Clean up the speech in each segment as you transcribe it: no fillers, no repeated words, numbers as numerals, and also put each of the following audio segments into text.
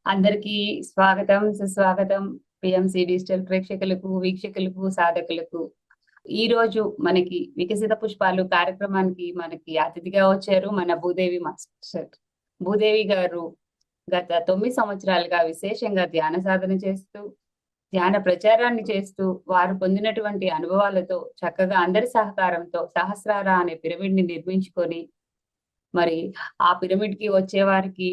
అందరికీ స్వాగతం, సుస్వాగతం. పిఎంసి డిజిటల్ ప్రేక్షకులకు, వీక్షకులకు, సాధకులకు. ఈ రోజు మనకి వికసిత పుష్పాలు కార్యక్రమానికి మనకి అతిథిగా వచ్చారు మన భూదేవి మాస్టర్. భూదేవి గారు గత 9 సంవత్సరాలుగా విశేషంగా ధ్యాన సాధన చేస్తూ, ధ్యాన ప్రచారాన్ని చేస్తూ, వారు పొందినటువంటి అనుభవాలతో చక్కగా అందరి సహకారంతో సహస్రార అనే పిరమిడ్ ని నిర్మించుకొని, మరి ఆ పిరమిడ్ కి వచ్చే వారికి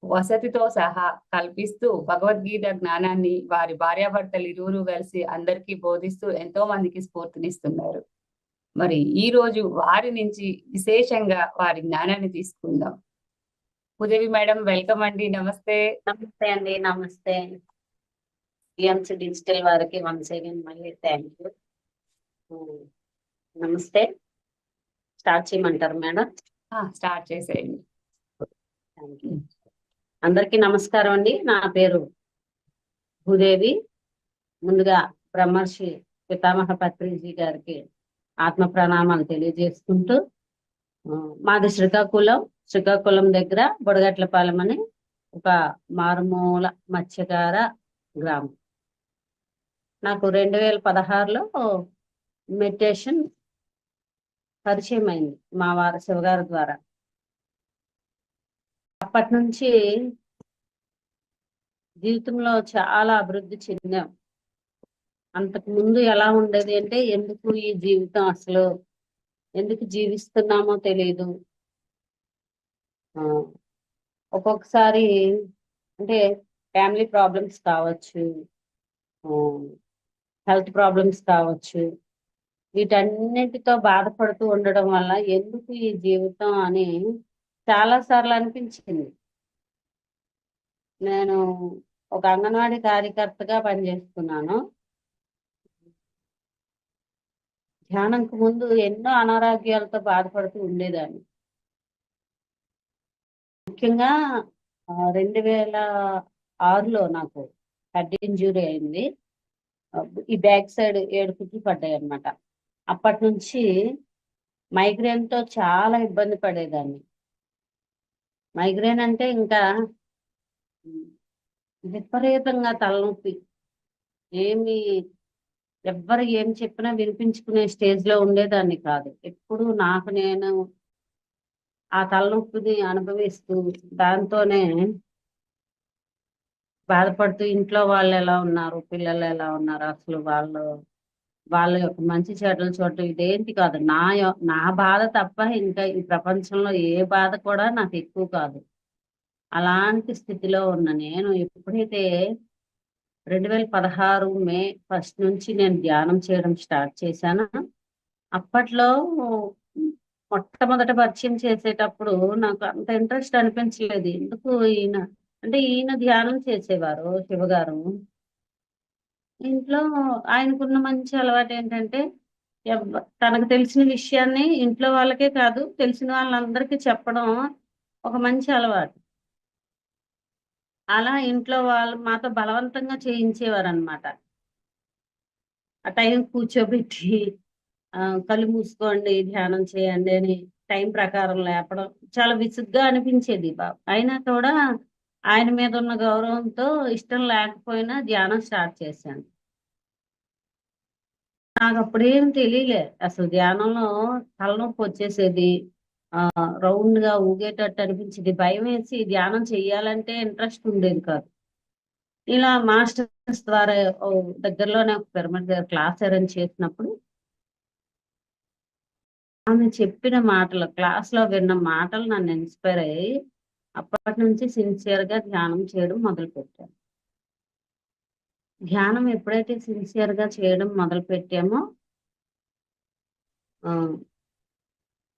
వసతితో సహా కల్పిస్తూ భగవద్గీత జ్ఞానాన్ని వారి భార్యాభర్తలు ఇరువురు కలిసి అందరికీ బోధిస్తూ ఎంతో మందికి స్ఫూర్తినిస్తున్నారు. మరి ఈ రోజు వారి నుంచి విశేషంగా వారి జ్ఞానాన్ని తీసుకుందాం. ఉదవి మేడం, వెల్కమ్ అండి. నమస్తే. నమస్తే అండి. నమస్తే. పిఎంసి డిజిటల్ వారికి వన్స్ అగైన్ మళ్ళీ థ్యాంక్ యూ. నమస్తే. స్టార్ట్ చేయమంటారు మేడం? స్టార్ట్ చేసేయండి. Thank you. అందరికీ నమస్కారం అండి. నా పేరు భూదేవి. ముందుగా బ్రహ్మర్షి పితామహ పత్రిజీ గారికి ఆత్మ ప్రణామాలు తెలియజేసుకుంటూ, మాది శ్రీకాకుళం దగ్గర బొడగట్లపాలెం అని ఒక మారుమూల మత్స్యకార గ్రామం. నాకు 2016లో మెడిటేషన్ పరిచయం అయింది మా వారి శివగారి ద్వారా. అప్పటి నుంచి జీవితంలో చాలా అభివృద్ధి చెందాం. అంతకు ముందు ఎలా ఉండేది అంటే, ఎందుకు ఈ జీవితం, అసలు ఎందుకు జీవిస్తున్నామో తెలియదు. ఒక్కొక్కసారి అంటే ఫ్యామిలీ ప్రాబ్లమ్స్ కావచ్చు, హెల్త్ ప్రాబ్లమ్స్ కావచ్చు, వీటన్నిటితో బాధపడుతూ ఉండడం వల్ల ఎందుకు ఈ జీవితం అని చాలా సార్లు అనిపించింది. నేను ఒక అంగన్వాడీ కార్యకర్తగా పనిచేస్తున్నాను. ధ్యానంకు ముందు ఎన్నో అనారోగ్యాలతో బాధపడుతూ ఉండేదాన్ని. ముఖ్యంగా 2006లో నాకు హెడ్ ఇంజ్యూరీ అయింది. ఈ బ్యాక్ సైడ్ 7 కుట్లు పడ్డాయి అన్నమాట. అప్పటి నుంచి మైగ్రేన్తో చాలా ఇబ్బంది పడేదాన్ని. మైగ్రేన్ అంటే ఇంకా విపరీతంగా తలనొప్పి, ఎవ్వరు ఏం చెప్పినా వినిపించుకునే స్టేజ్లో ఉండేదాన్ని కాదు. ఎప్పుడు నాకు నేను ఆ తలనొప్పిని అనుభవిస్తూ, దాంతోనే బాధపడుతూ, ఇంట్లో వాళ్ళు ఎలా ఉన్నారు, పిల్లలు ఎలా ఉన్నారు, అసలు వాళ్ళ యొక్క మంచి చెడ్డలు చూడటం ఇదేంటి కాదు. నా బాధ తప్ప ఇంకా ఈ ప్రపంచంలో ఏ బాధ కూడా నాకు ఎక్కువ కాదు. అలాంటి స్థితిలో ఉన్న నేను ఎప్పుడైతే 2016 మే 1 నుంచి నేను ధ్యానం చేయడం స్టార్ట్ చేశాను. అప్పట్లో మొట్టమొదట పరిచయం చేసేటప్పుడు నాకు అంత ఇంట్రెస్ట్ అనిపించలేదు. ఎందుకు ఈయన ధ్యానం చేసేవారు శివగారు. ఇంట్లో ఆయనకున్న మంచి అలవాటు ఏంటంటే, తనకు తెలిసిన విషయాన్ని ఇంట్లో వాళ్ళకే కాదు, తెలిసిన వాళ్ళందరికీ చెప్పడం ఒక మంచి అలవాటు. అలా ఇంట్లో వాళ్ళు మాతో బలవంతంగా చేయించేవారు అనమాట. ఆ టైం కూర్చోబెట్టి కళ్ళు మూసుకోండి, ధ్యానం చేయండి అని టైం ప్రకారం లేపడం చాలా విసుగ్గా అనిపించేది. అయినా కూడా ఆయన మీద ఉన్న గౌరవంతో ఇష్టం లేకపోయినా ధ్యానం స్టార్ట్ చేశాను. నాకు అప్పుడేం తెలియలే, అసలు ధ్యానంలో తలనొప్పి వచ్చేసేది, రౌండ్ గా ఊగేటట్టు అనిపించేది, భయం వేసి ధ్యానం చెయ్యాలంటే ఇంట్రెస్ట్ ఉండేది కాదు. ఇలా మాస్టర్స్ ద్వారా దగ్గరలోనే ఒక పిరమిడ్ దగ్గర క్లాస్ అరేంజ్ చేసినప్పుడు ఆమె చెప్పిన మాటలు, క్లాస్ లో విన్న మాటలు నన్ను ఇన్స్పైర్ అయ్యి అప్పటి నుంచి సిన్సియర్ గా ధ్యానం చేయడం మొదలు పెట్టాను. ధ్యానం ఎప్పుడైతే సిన్సియర్ గా చేయడం మొదలు పెట్టామో,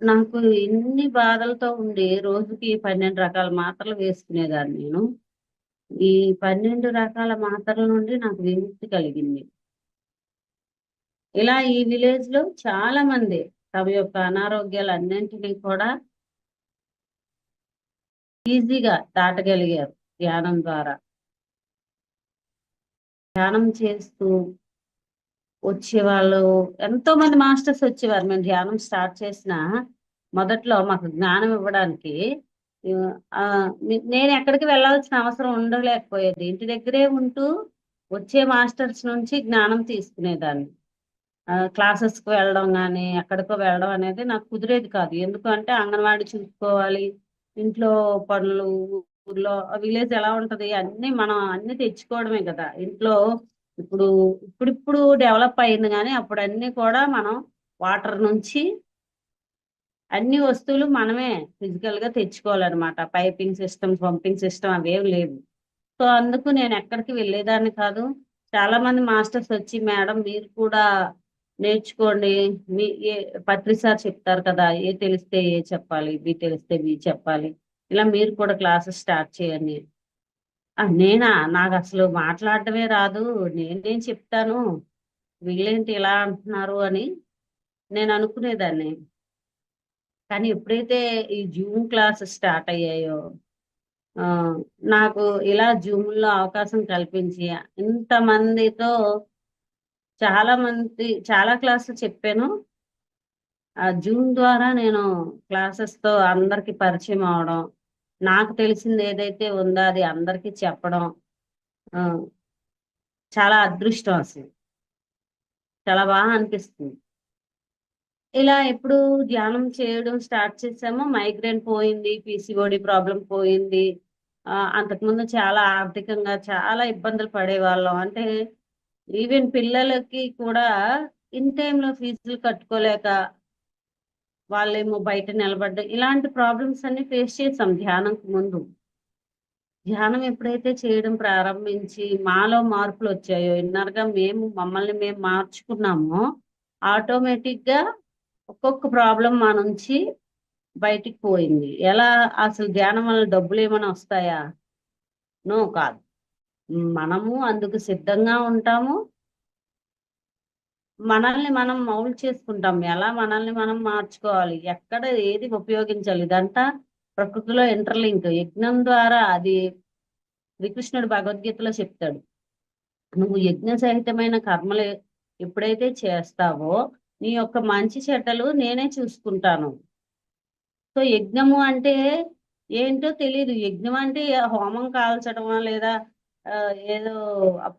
నాకు ఎన్ని బాధలతో ఉండి రోజుకి 12 రకాల మాత్రలు వేసుకునేదాన్ని నేను. ఈ 12 రకాల మాత్రల నుండి నాకు విముక్తి కలిగింది. ఇలా ఈ విలేజ్ లో చాలా మంది తమ యొక్క అనారోగ్యాలన్నింటినీ కూడా ఈజీగా దాటగలిగారు ధ్యానం ద్వారా. ధ్యానం చేస్తూ వచ్చేవాళ్ళు ఎంతో మంది మాస్టర్స్ వచ్చేవారు. మేము ధ్యానం స్టార్ట్ చేసిన మొదట్లో మాకు జ్ఞానం ఇవ్వడానికి ఆ, నేను ఎక్కడికి వెళ్ళాల్సిన అవసరం ఉండలేకపోయేది. ఇంటి దగ్గరే ఉంటూ వచ్చే మాస్టర్స్ నుంచి జ్ఞానం తీసుకునేదాన్ని. క్లాసెస్కి వెళ్ళడం కానీ ఎక్కడికో వెళ్ళడం అనేది నాకు కుదిరేది కాదు. ఎందుకంటే అంగన్వాడీ చూసుకోవాలి, ఇంట్లో పనులు, ఊర్లో విలేజ్ ఎలా ఉంటది, అన్ని మనం అన్ని తెచ్చుకోవడమే కదా ఇంట్లో. ఇప్పుడు ఇప్పుడిప్పుడు డెవలప్ అయింది, కానీ అప్పుడు అన్ని కూడా మనం వాటర్ నుంచి అన్ని వస్తువులు మనమే ఫిజికల్ గా తెచ్చుకోవాలన్నమాట. పైపింగ్ సిస్టమ్, పంపింగ్ సిస్టమ్ అవేం లేవు. సో అందుకు నేను ఎక్కడికి వెళ్ళేదాన్ని కాదు. చాలా మంది మాస్టర్స్ వచ్చి, మేడం మీరు కూడా నేర్చుకోండి, మీ ఏ పత్రి సార్ చెప్తారు కదా, ఏ తెలిస్తే ఏ చెప్పాలి, బి తెలిస్తే బి చెప్పాలి, ఇలా మీరు కూడా క్లాసెస్ స్టార్ట్ చేయండి. నేనా, నాకు అసలు మాట్లాడటమే రాదు, నేనేం చెప్తాను, వీళ్ళేంటి ఇలా అంటున్నారు అని నేను అనుకునేదాన్ని. కానీ ఎప్పుడైతే ఈ జూమ్ క్లాస్ స్టార్ట్ అయ్యాయో, ఆ, నాకు ఇలా జూమ్ లో అవకాశం కల్పించి ఇంతమందితో చాలా క్లాసులు చెప్పాను. ఆ జూమ్ ద్వారా నేను క్లాసెస్ తో అందరికి పరిచయం అవడం, నాకు తెలిసింది ఏదైతే ఉందో అది అందరికీ చెప్పడం, ఆ, చాలా అదృష్టం అసలు. చాలా బాగా అనిపిస్తుంది. ఇలా ఎప్పుడు ధ్యానం చేయడం స్టార్ట్ చేసామో మైగ్రేన్ పోయింది, పిసిఓడి ప్రాబ్లం పోయింది. అంతకుముందు చాలా ఆర్థికంగా చాలా ఇబ్బందులు పడేవాళ్ళం. అంటే ఈవెన్ పిల్లలకి కూడా ఇన్ టైంలో ఫీజులు కట్టుకోలేక వాళ్ళేమో బయట నిలబడ్డం, ఇలాంటి ప్రాబ్లమ్స్ అన్ని ఫేస్ చేసాం ధ్యానంకు ముందు. ధ్యానం ఎప్పుడైతే చేయడం ప్రారంభించి మాలో మార్పులు వచ్చాయో, ఇన్నర్గా మమ్మల్ని మేము మార్చుకున్నామో, ఆటోమేటిక్ గా ఒక్కొక్క ప్రాబ్లం మా నుంచి బయటికి పోయింది. ఎలా? అసలు ధ్యానం వల్ల డబ్బులు ఏమైనా వస్తాయా? నో, కాదు. మనము అందుకు సిద్ధంగా ఉంటాము, మనల్ని మనం మౌల్డ్ చేసుకుంటాం. ఎలా మనల్ని మనం మార్చుకోవాలి, ఎక్కడ ఏది ఉపయోగించాలి, ఇదంతా ప్రకృతిలో ఇంటర్లింక్. యజ్ఞం ద్వారా అది శ్రీకృష్ణుడు భగవద్గీతలో చెప్తాడు. నువ్వు యజ్ఞ సహితమైన కర్మలు ఎప్పుడైతే చేస్తావో నీ యొక్క మంచి చెడ్డలు నేనే చూసుకుంటాను. సో యజ్ఞము అంటే ఏంటో తెలియదు. యజ్ఞం అంటే హోమం కాల్చడమా, లేదా ఆ, ఏదో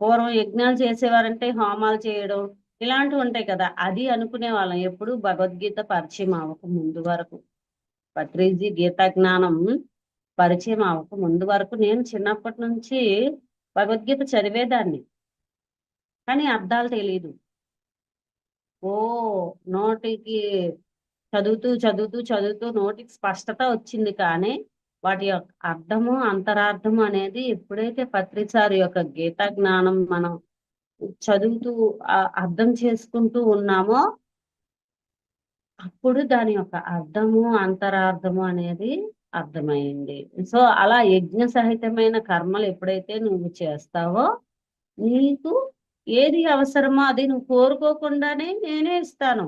పూర్వం యజ్ఞాలు చేసేవారంటే హోమాలు చేయడం, ఇలాంటివి ఉంటాయి కదా, అది అనుకునే వాళ్ళం ఎప్పుడు భగవద్గీత పరిచయం అవ్వక ముందు వరకు. పత్రిజీ గీతా జ్ఞానం పరిచయం అవ్వక ముందు వరకు నేను చిన్నప్పటి నుంచి భగవద్గీత చదివేదాన్ని, కానీ అర్థాలు తెలియదు. ఓ, నోటికి చదువుతూ చదువుతూ చదువుతూ నోటికి స్పష్టత వచ్చింది, కానీ వాటి యొక్క అర్థము అంతరార్థము అనేది ఎప్పుడైతే పత్రిసారి యొక్క గీతా జ్ఞానం మనం చదువుతూ అర్థం చేసుకుంటూ ఉన్నామో, అప్పుడు దాని యొక్క అర్థము అంతరార్థము అనేది అర్థమైంది. సో అలా యజ్ఞ సహితమైన కర్మలు ఎప్పుడైతే నువ్వు చేస్తావో, నీకు ఏది అవసరమో అది నువ్వు కోరుకోకుండానే నేనే ఇస్తాను.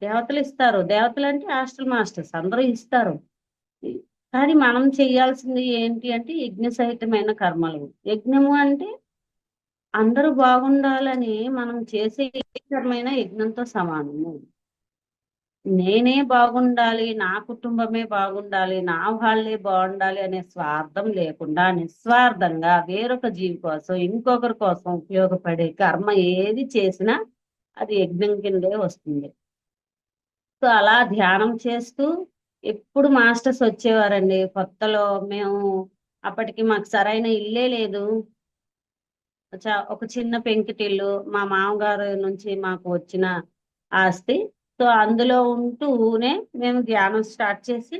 దేవతలు ఇస్తారు, దేవతలు అంటే హాస్టల్ మాస్టర్స్ అందరూ ఇస్తారు. కానీ మనం చేయాల్సింది ఏంటి అంటే యజ్ఞ సహితమైన కర్మలు. యజ్ఞము అంటే అందరూ బాగుండాలని మనం చేసే ఏ కర్మైనా యజ్ఞంతో సమానము. నేనే బాగుండాలి, నా కుటుంబమే బాగుండాలి, నా వాళ్ళే బాగుండాలి అనే స్వార్థం లేకుండా నిస్వార్థంగా వేరొక జీవి కోసం, ఇంకొకరి కోసం ఉపయోగపడే కర్మ ఏది చేసినా అది యజ్ఞం కిందే వస్తుంది. సో అలా ధ్యానం చేస్తూ ఎప్పుడు మాస్టర్స్ వచ్చేవారండి. కొత్తలో మేము అప్పటికి మాకు సరైన ఇల్లే లేదు. ఒక చిన్న పెంకుటిల్లు మా మామగారు నుంచి మాకు వచ్చిన ఆస్తి. సో అందులో ఉంటూనే మేము ధ్యానం స్టార్ట్ చేసి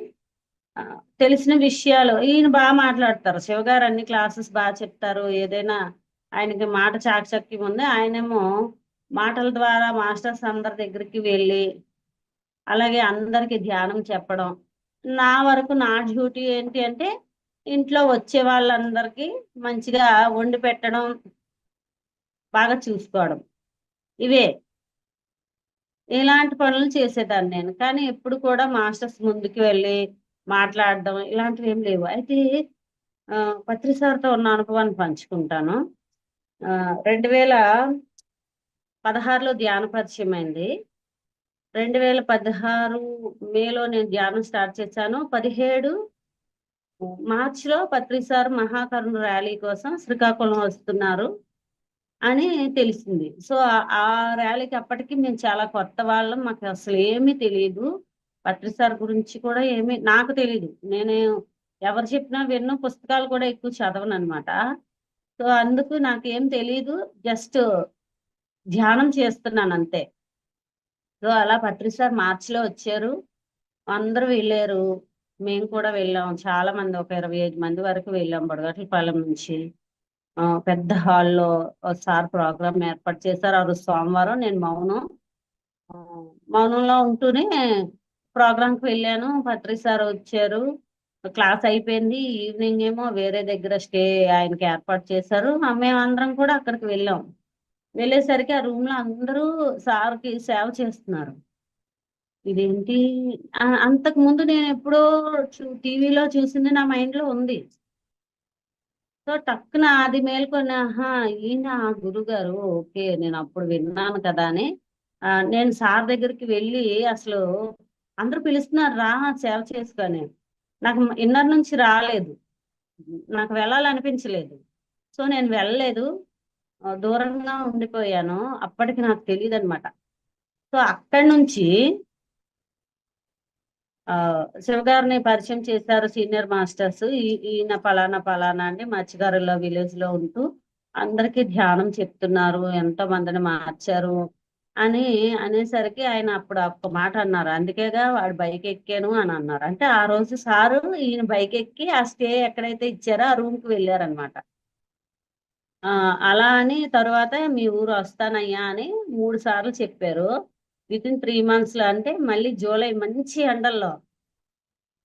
ఆ, తెలిసిన విషయాలు ఈయన బాగా మాట్లాడతారు. శివగారు అన్ని క్లాసెస్ బాగా చెప్తారు. ఏదైనా ఆయనకి మాట చాకచక్యం ఉంది. ఆయనేమో మాటల ద్వారా మాస్టర్స్ అందరి దగ్గరికి వెళ్ళి అలాగే అందరికి ధ్యానం చెప్పడం. నా వరకు నా డ్యూటీ ఏంటి అంటే ఇంట్లో వచ్చే వాళ్ళందరికీ మంచిగా వండి పెట్టడం, బాగా చూసుకోవడం, ఇవే. ఇలాంటి పనులు చేసేదాన్ని నేను. కానీ ఎప్పుడు కూడా మాస్టర్స్ ముందుకు వెళ్ళి మాట్లాడడం ఇలాంటివి ఏం లేవు. అయితే పత్రి సార్తో ఉన్న అనుభవాన్ని పంచుకుంటాను. 2016లో ధ్యాన పరిచయం అయింది. 2016 మేలో నేను ధ్యానం స్టార్ట్ చేశాను. 17 మార్చిలో పత్రి సార్ మహాకరుణ ర్యాలీ కోసం శ్రీకాకుళం వస్తున్నారు అని తెలిసింది. సో ఆ ర్యాలీకి అప్పటికి మేము చాలా కొత్త వాళ్ళం, మాకు అసలు ఏమీ తెలియదు. పత్రి సార్ గురించి కూడా ఏమీ నాకు తెలీదు. నేను ఎవరు చెప్పినా విన్ను, పుస్తకాలు కూడా ఎక్కువ చదవను అనమాట. సో అందుకు నాకేం తెలీదు, జస్ట్ ధ్యానం చేస్తున్నాను అంతే. సో అలా పత్రి సార్ మార్చిలో వచ్చారు, అందరూ వెళ్ళారు, మేము కూడా వెళ్ళాం. చాలా మంది, ఒక 25 మంది వరకు వెళ్ళాం బొడగట్లపాలెం నుంచి. పెద్ద హాల్లో సార్ ప్రోగ్రామ్ ఏర్పాటు చేశారు. ఆ రోజు సోమవారం, నేను ఆ, మౌనంలో ఉంటూనే ప్రోగ్రాంకి వెళ్ళాను. పత్రి సార్ వచ్చారు, క్లాస్ అయిపోయింది. ఈవినింగ్ ఏమో వేరే దగ్గర స్టే ఆయనకి ఏర్పాటు చేశారు. మేమందరం కూడా అక్కడికి వెళ్ళాం. వెళ్ళేసరికి ఆ రూమ్ లో అందరూ సార్కి సేవ చేస్తున్నారు. ఇదేంటి, అంతకు ముందు నేను ఎప్పుడో టీవీలో చూసింది నా మైండ్ లో ఉంది. సో టక్కున అది మేల్కొని, ఆహా ఈయన గురుగారు, ఓకే నేను అప్పుడు విన్నాను కదా అని నేను సార్ దగ్గరికి వెళ్ళి, అసలు అందరూ పిలుస్తున్నారు రా సేవ చేసుకొని, నాకు ఇన్నర్ నుంచి రాలేదు, నాకు వెళ్ళాలనిపించలేదు. సో నేను వెళ్ళలేదు, దూరంగా ఉండిపోయాను. అప్పటికి నాకు తెలియదు అనమాట. సో అక్కడి నుంచి శివగారిని పరిచయం చేశారు సీనియర్ మాస్టర్స్. ఈయన పలానా పలానా అండి, మత్స్యగారుల విలేజ్ లో ఉంటూ అందరికీ ధ్యానం చెప్తున్నారు, ఎంతో మందిని మార్చారు అని అనేసరికి ఆయన అప్పుడు ఒక్క మాట అన్నారు, అందుకేగా వాడు బైక్ ఎక్కాను అని అన్నారు. అంటే ఆ రోజు సారు ఈయన బైక్ ఎక్కి ఆ స్టే ఎక్కడైతే ఇచ్చారో ఆ రూమ్ కి వెళ్ళారనమాట. అలా అని తర్వాత మీ ఊరు వస్తానయ్యా అని 3 సార్లు చెప్పారు. వితిన్ 3 months లో, అంటే మళ్ళీ జూలై మంచి ఎండల్లో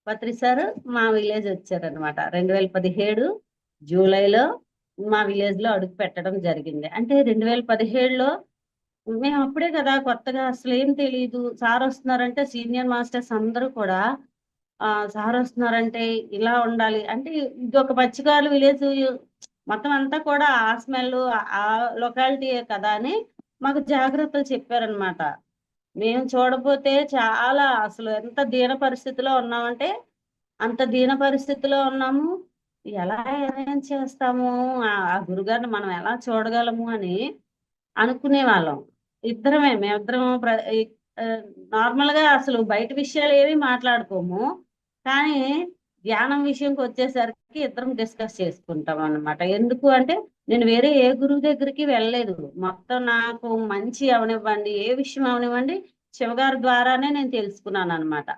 పత్రి సార్ మా విలేజ్ వచ్చారనమాట. 2017 జూలైలో మా విలేజ్ లో అడుగు పెట్టడం జరిగింది. అంటే 2017లో మేము అప్పుడే కదా కొత్తగా, అసలు ఏం తెలియదు. సార్ వస్తున్నారంటే సీనియర్ మాస్టర్స్ అందరూ కూడా సార్ వస్తున్నారంటే ఇలా ఉండాలి అంటే, ఇది ఒక మత్స్యకారుల విలేజ్ మొత్తం అంతా కూడా ఆ స్మెల్, ఆ లొకాలిటీయే కదా అని మాకు జాగ్రత్తలు చెప్పారనమాట. మేము చూడపోతే చాలా, అసలు ఎంత దీన పరిస్థితిలో ఉన్నామంటే అంత దీన పరిస్థితిలో ఉన్నాము. ఎలా ఏం చేస్తాము, ఆ గురుగారిని మనం ఎలా చూడగలము అని అనుకునే వాళ్ళం. మేమిద్దరం నార్మల్ గా అసలు బయట విషయాలు ఏవి మాట్లాడుకోము, కానీ ధ్యానం విషయంకి వచ్చేసరికి ఇద్దరం డిస్కస్ చేసుకుంటాం అన్నమాట. ఎందుకు అంటే నేను వేరే ఏ గురువు దగ్గరికి వెళ్ళలేదు. మొత్తం నాకు మంచి అవనివ్వండి, ఏ విషయం అవనివ్వండి, శివగారి ద్వారానే నేను తెలుసుకున్నాను అనమాట.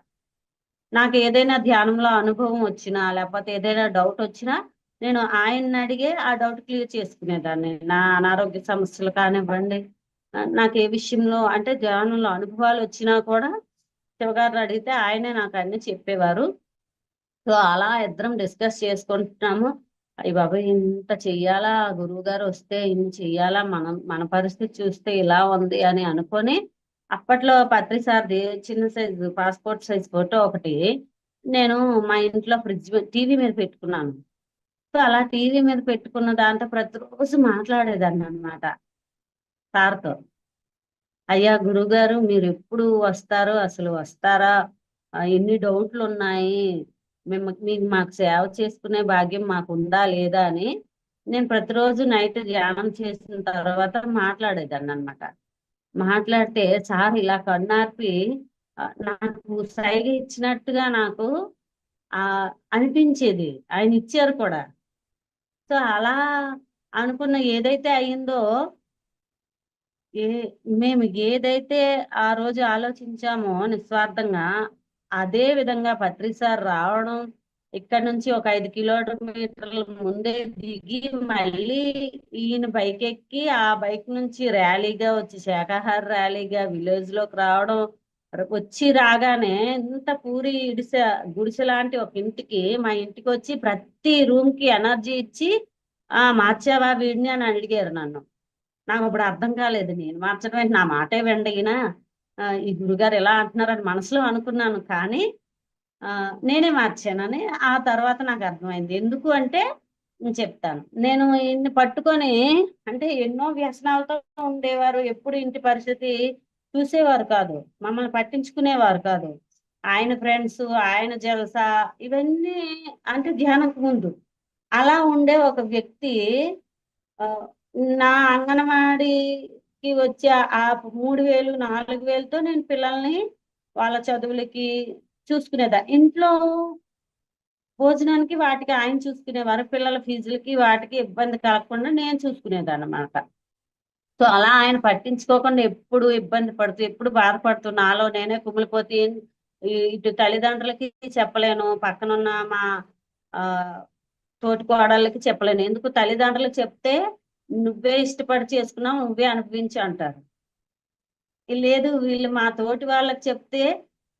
నాకు ఏదైనా ధ్యానంలో అనుభవం వచ్చినా, లేకపోతే ఏదైనా డౌట్ వచ్చినా నేను ఆయన్ని అడిగే ఆ డౌట్ క్లియర్ చేసుకునేదాన్ని. నా అనారోగ్య సమస్యలు కానివ్వండి, నాకు ఏ విషయంలో అంటే ధ్యానంలో అనుభవాలు వచ్చినా కూడా శివగారిని అడిగితే ఆయనే నాకు అన్ని చెప్పేవారు. సో అలా ఇద్దరం డిస్కస్ చేసుకుంటున్నాము. అయ్య బాబాయ్ ఇంత చెయ్యాలా, గురువు గారు వస్తే ఇన్ని చెయ్యాలా, మన పరిస్థితి చూస్తే ఇలా ఉంది అని అనుకొని, అప్పట్లో పత్రి సార్ది చిన్న సైజు పాస్పోర్ట్ సైజ్ ఫోటో ఒకటి నేను మా ఇంట్లో ఫ్రిడ్జ్ టీవీ మీద పెట్టుకున్నాను. సో అలా టీవీ మీద పెట్టుకున్న దాంతో ప్రతిరోజు మాట్లాడేదాన్ని అనమాట సార్తో. అయ్యా గురుగారు మీరు ఎప్పుడు వస్తారో, అసలు వస్తారా, ఎన్ని డౌట్లు ఉన్నాయి, మీకు మాకు సేవ చేసుకునే భాగ్యం మాకు ఉందా లేదా అని నేను ప్రతిరోజు నైట్ ధ్యానం చేసిన తర్వాత మాట్లాడేదాన్ని అనమాట. మాట్లాడితే సార్ ఇలా కన్నార్పి నాకు సైగ ఇచ్చినట్టుగా నాకు అనిపించేది. ఆయన ఇచ్చారు కూడా. సో అలా అనుకున్న ఏదైతే అయిందో, ఏ మేము ఏదైతే ఆ రోజు ఆలోచించామో నిస్వార్థంగా, అదే విధంగా పత్రి సార్ రావడం, ఇక్కడ నుంచి ఒక 5 కిలోమీటర్ల ముందే దిగి మళ్ళీ ఈయన బైక్ ఎక్కి ఆ బైక్ నుంచి ర్యాలీగా వచ్చి శాకాహార ర్యాలీగా విలేజ్ లోకి రావడం, వచ్చి రాగానే ఇంత పూరి గుడిసె లాంటి ఒక ఇంటికి, మా ఇంటికి వచ్చి ప్రతి రూమ్ కి ఎనర్జీ ఇచ్చి మార్చావా వీడిని అని అడిగారు నన్ను. నాకు అప్పుడు అర్థం కాలేదు, నేను మార్చడం ఏంటి, నా మాటే వెండగినా ఈ గురుగారు ఎలా అంటున్నారని మనసులో అనుకున్నాను. కానీ నేనే మార్చానని ఆ తర్వాత నాకు అర్థమైంది. ఎందుకు అంటే నేను చెప్తాను. నేను ఇన్ని పట్టుకొని, అంటే ఎన్నో వ్యసనాలతో ఉండేవారు, ఎప్పుడు ఇంటి పరిస్థితి చూసేవారు కాదు, మమ్మల్ని పట్టించుకునేవారు కాదు. ఆయన ఫ్రెండ్స్, ఆయన జలసా, ఇవన్నీ అంటే ధ్యానంకు ముందు అలా ఉండే ఒక వ్యక్తి ఆ, నా అంగన్వాడీకి వచ్చే ఆ 3,000 4,000తో నేను పిల్లల్ని వాళ్ళ చదువులకి చూసుకునేదా. ఇంట్లో భోజనానికి వాటికి ఆయన చూసుకునేవారు, పిల్లల ఫీజులకి వాటికి ఇబ్బంది కలగకుండా నేను చూసుకునేదన్నమాట. సో అలా ఆయన పట్టించుకోకుండా ఎప్పుడు ఇబ్బంది పడుతూ ఎప్పుడు బాధపడుతూ నాలో నేనే కుమిలిపోతే ఇటు తల్లిదండ్రులకి చెప్పలేను, పక్కనున్న మా ఆ తోటి కోడళ్ళకి చెప్పలేను. ఎందుకు తల్లిదండ్రులకు చెప్తే నువ్వే ఇష్టపడి చేసుకున్నావు, నువ్వే అనుభవించు అంటారు. లేదు వీళ్ళు మా తోటి వాళ్ళకి చెప్తే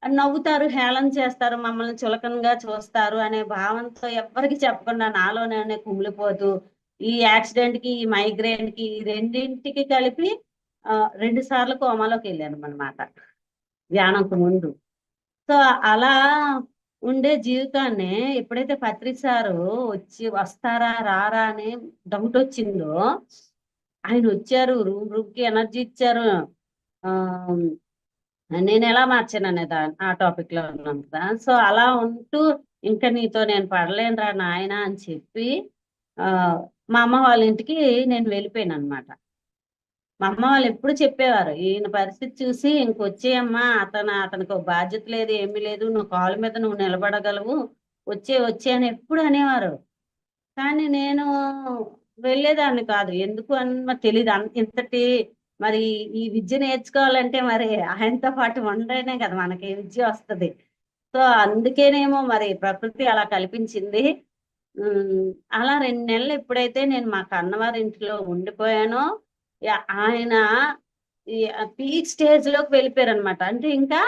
నవ్వుతారు, హేళన చేస్తారు, మమ్మల్ని చులకనగా చూస్తారు అనే భావంతో ఎవ్వరికి చెప్పకుండా నాలో నేనే కుమిలిపోతూ ఈ యాక్సిడెంట్ కి, ఈ మైగ్రేన్ కి, ఈ రెండింటికి కలిపి 2 సార్లు కోమాలోకి వెళ్ళాను అన్నమాట ధ్యానంకు ముందు. సో అలా ఉండే జీవితాన్ని ఎప్పుడైతే పత్రి సారు వస్తారా రారా అని డౌట్ వచ్చిందో, ఆయన వచ్చారు, రూమ్ కి ఎనర్జీ ఇచ్చారు. ఆ నేను ఎలా మార్చాను అనే ఆ టాపిక్ లో ఉన్నాం కదా. సో అలా ఉంటూ ఇంకా నీతో నేను పడలేనురా నాయన అని చెప్పి ఆ మా అమ్మ వాళ్ళ ఇంటికి నేను వెళ్ళిపోయాను అనమాట. మా అమ్మ వాళ్ళు ఎప్పుడు చెప్పేవారు, ఈయన పరిస్థితి చూసి ఇంకొచ్చేయమ్మా, అతనికి ఒక బాధ్యత లేదు, ఏమీ లేదు, నువ్వు కాళ్ళ మీద నువ్వు నిలబడగలవు, వచ్చే అని ఎప్పుడు అనేవారు. కానీ నేను వెళ్ళేదాన్ని కాదు. ఎందుకు అని మరి తెలియదు. ఇంతటి మరి ఈ విద్య నేర్చుకోవాలంటే మరి ఆయనతో పాటు ఉండనే కదా మనకి ఈ విద్య వస్తుంది. సో అందుకేనేమో మరి ప్రకృతి అలా కల్పించింది. అలా 2 నెలలు ఎప్పుడైతే నేను మా కన్నవారి ఇంట్లో ఉండిపోయానో ఆయన ఈ పీక్ స్టేజ్ లోకి వెళ్ళిపోయారు అనమాట. అంటే ఇంకా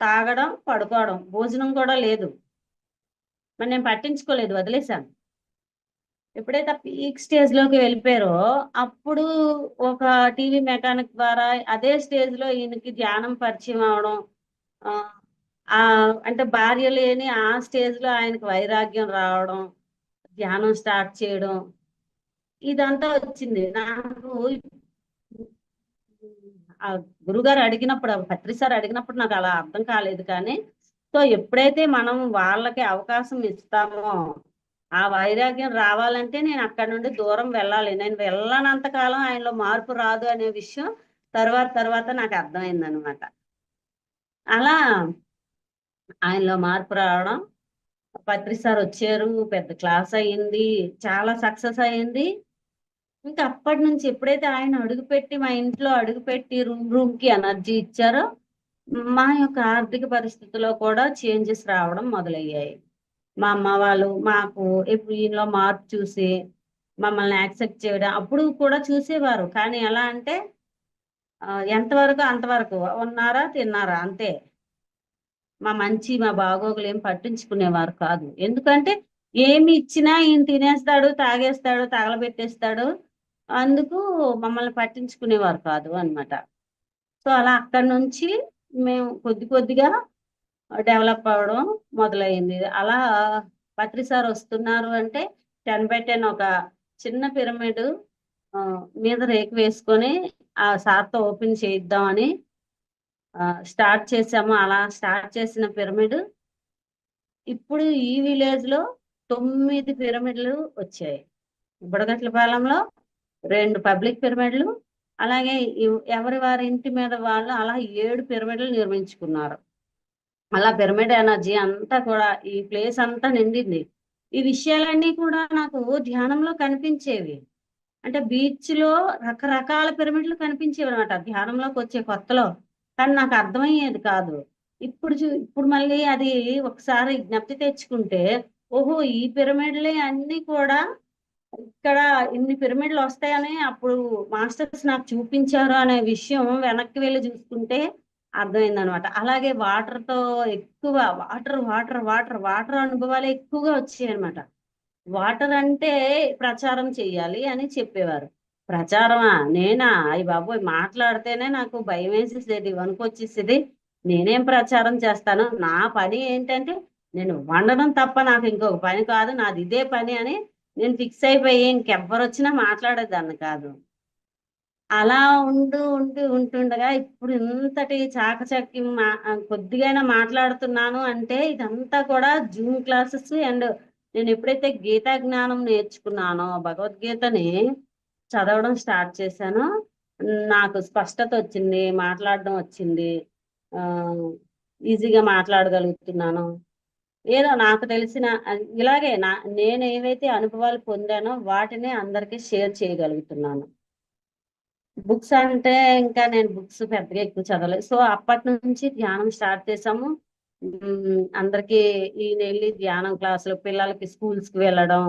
తాగడం, పడుకోవడం, భోజనం కూడా లేదు. మరి నేను పట్టించుకోలేదు, వదిలేశాను. ఎప్పుడైతే పీక్ స్టేజ్ లోకి వెళ్ళిపోయారో అప్పుడు ఒక టీవీ మెకానిక్ ద్వారా అదే స్టేజ్ లో ఈయనకి ధ్యానం పరిచయం అవడం, ఆ అంటే భార్య లేని ఆ స్టేజ్ లో ఆయనకి వైరాగ్యం రావడం, ధ్యానం స్టార్ట్ చేయడం, ఇదంతా వచ్చింది నాకు. ఆ గురుగారు అడిగినప్పుడు, పత్రి సార్ అడిగినప్పుడు నాకు అలా అర్థం కాలేదు. కానీ సో ఎప్పుడైతే మనం వాళ్ళకి అవకాశం ఇస్తామో ఆ వైరాగ్యం రావాలంటే నేను అక్కడ నుండి దూరం వెళ్ళాలి. నేను వెళ్ళనంత కాలం ఆయనలో మార్పు రాదు అనే విషయం తర్వాత నాకు అర్థమైంది అనమాట. అలా ఆయనలో మార్పు రావడం, పత్రి సార్ వచ్చారు, పెద్ద క్లాస్ అయ్యింది, చాలా సక్సెస్ అయ్యింది. ఇంకా అప్పటి నుంచి ఎప్పుడైతే ఆయన అడుగుపెట్టి మా ఇంట్లో అడుగుపెట్టి రూమ్ కి ఎనర్జీ ఇచ్చారో మా యొక్క ఆర్థిక పరిస్థితిలో కూడా చేంజెస్ రావడం మొదలయ్యాయి. మా అమ్మ వాళ్ళు మాకు ఇప్పుడు ఈయనలో మార్పు చూసి మమ్మల్ని యాక్సెప్ట్ చేయడం అప్పుడు కూడా చూసేవారు. కానీ ఎలా అంటే ఎంతవరకు అంతవరకు ఉన్నారా, తిన్నారా అంతే. మా బాగోగులు ఏం పట్టించుకునేవారు కాదు. ఎందుకంటే ఏమి ఇచ్చినా ఈయన తినేస్తాడు, తాగేస్తాడు, తగలబెట్టేస్తాడు, అందుకు మమ్మల్ని పట్టించుకునేవారు కాదు అన్నమాట. సో అలా అక్కడి నుంచి మేము కొద్దిగా డెవలప్ అవ్వడం మొదలైంది. అలా పత్రి సార్ వస్తున్నారు అంటే 10/10 ఒక చిన్న పిరమిడ్ మీద రేకు వేసుకొని ఆ సార్తో ఓపెన్ చేయిద్దామని స్టార్ట్ చేసాము. అలా స్టార్ట్ చేసిన పిరమిడ్ ఇప్పుడు ఈ విలేజ్ లో 9 పిరమిడ్లు వచ్చాయి. బుడగట్లపాలెంలో 2 పబ్లిక్ పిరమిడ్లు, అలాగే ఎవరి వారి ఇంటి మీద వాళ్ళు అలా 7 పిరమిడ్లు నిర్మించుకున్నారు. అలా పిరమిడ్ ఎనర్జీ అంతా కూడా ఈ ప్లేస్ అంతా నిండింది. ఈ విషయాలన్నీ కూడా నాకు ధ్యానంలో కనిపించేవి. అంటే బీచ్ లో రకరకాల పిరమిడ్లు కనిపించేవి అనమాట ధ్యానంలోకి వచ్చే కొత్తలో. కానీ నాకు అర్థమయ్యేది కాదు. ఇప్పుడు మళ్ళీ అది ఒకసారి జ్ఞప్తి తెచ్చుకుంటే, ఓహో ఈ పిరమిడ్లే అన్ని కూడా ఇక్కడ ఇన్ని పిరమిడ్లు వస్తాయని అప్పుడు మాస్టర్స్ నాకు చూపించారు అనే విషయం వెనక్కి వెళ్ళి చూసుకుంటే అర్థమైంది అనమాట. అలాగే వాటర్ తో ఎక్కువ వాటర్ అనుభవాలు ఎక్కువగా వచ్చాయి అనమాట. వాటర్ అంటే ప్రచారం చెయ్యాలి అని చెప్పేవారు. ప్రచారమా నేనా? అయ్య బాబోయ్, మాట్లాడితేనే నాకు భయం వేసేసేది, వణుకొచ్చేసేది. నేనేం ప్రచారం చేస్తాను, నా పని ఏంటంటే నేను వండడం తప్ప నాకు ఇంకొక పని కాదు, నాది ఇదే పని అని నేను ఫిక్స్ అయిపోయి ఇంకెవ్వరు వచ్చినా మాట్లాడేదాన్ని కాదు. అలా ఉంటుండగా ఇప్పుడు ఇంతటి చాకచక్యం కొద్దిగైనా మాట్లాడుతున్నాను అంటే ఇదంతా కూడా జూమ్ క్లాసెస్. అండ్ నేను ఎప్పుడైతే గీతా జ్ఞానం నేర్చుకున్నానో, భగవద్గీతని చదవడం స్టార్ట్ చేశానో నాకు స్పష్టత వచ్చింది, మాట్లాడడం వచ్చింది, ఆ ఈజీగా మాట్లాడగలుగుతున్నాను. ఏదో నాకు తెలిసిన ఇలాగే నేను ఏవైతే అనుభవాలు పొందానో వాటిని అందరికీ షేర్ చేయగలుగుతున్నాను. బుక్స్ అంటే ఇంకా నేను బుక్స్ పెద్దగా ఎక్కువ చదవలేదు. సో అప్పటి నుంచి ధ్యానం స్టార్ట్ చేసాము. అందరికి ఈయన వెళ్ళి ధ్యానం క్లాసులు, పిల్లలకి స్కూల్స్ కి వెళ్ళడం,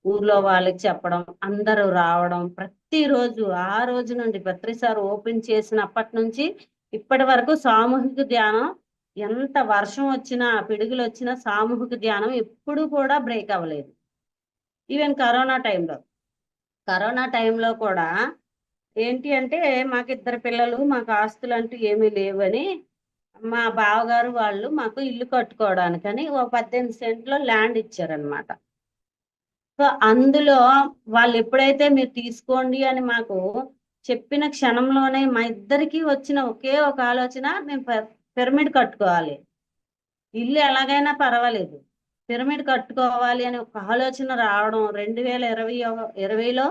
ఊర్లో వాళ్ళకి చెప్పడం, అందరూ రావడం ప్రతిరోజు. ఆ రోజు నుండి ప్రతిసారి ఓపెన్ చేసినప్పటి నుంచి ఇప్పటి వరకు సామూహిక ధ్యానం, ఎంత వర్షం వచ్చినా పిడుగులు వచ్చినా సామూహిక ధ్యానం ఎప్పుడు కూడా బ్రేక్ అవ్వలేదు. ఈవెన్ కరోనా టైంలో కూడా ఏంటి అంటే మాకు ఇద్దరు పిల్లలు, మాకు ఆస్తులు అంటూ ఏమీ లేవని మా బావగారు వాళ్ళు మాకు ఇల్లు కట్టుకోవడానికని ఓ 18 సెంట్లో ల్యాండ్ ఇచ్చారనమాట. సో అందులో వాళ్ళు ఎప్పుడైతే మీరు తీసుకోండి అని మాకు చెప్పిన క్షణంలోనే మా ఇద్దరికి వచ్చిన ఒకే ఒక ఆలోచన, మేము పిరమిడ్ కట్టుకోవాలి, ఇల్లు ఎలాగైనా పర్వాలేదు, పిరమిడ్ కట్టుకోవాలి అని ఒక ఆలోచన రావడం 2020లో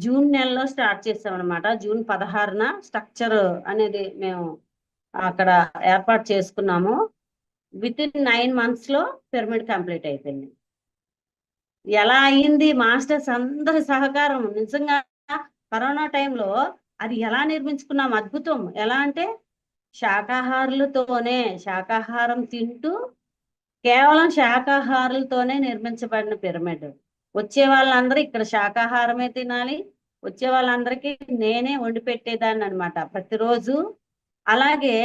జూన్ నెలలో స్టార్ట్ చేసాం అనమాట. జూన్ 16న స్ట్రక్చర్ అనేది మేము అక్కడ ఏర్పాటు చేసుకున్నాము. విత్ ఇన్ 9 months లో పిరమిడ్ కంప్లీట్ అయిపోయింది. ఎలా అయింది? మాస్టర్స్ అందరి సహకారం. నిజంగా కరోనా టైంలో అది ఎలా నిర్మించుకున్నాం, అద్భుతం. ఎలా అంటే శాకాహారం తింటూ కేవలం శాకాహారులతోనే నిర్మించబడిన పిరమిడ్. వచ్చే వాళ్ళందరూ ఇక్కడ శాకాహారమే తినాలి, వచ్చే వాళ్ళందరికీ నేనే వండి పెట్టేదాన్ని అనమాట ప్రతిరోజు. అలాగే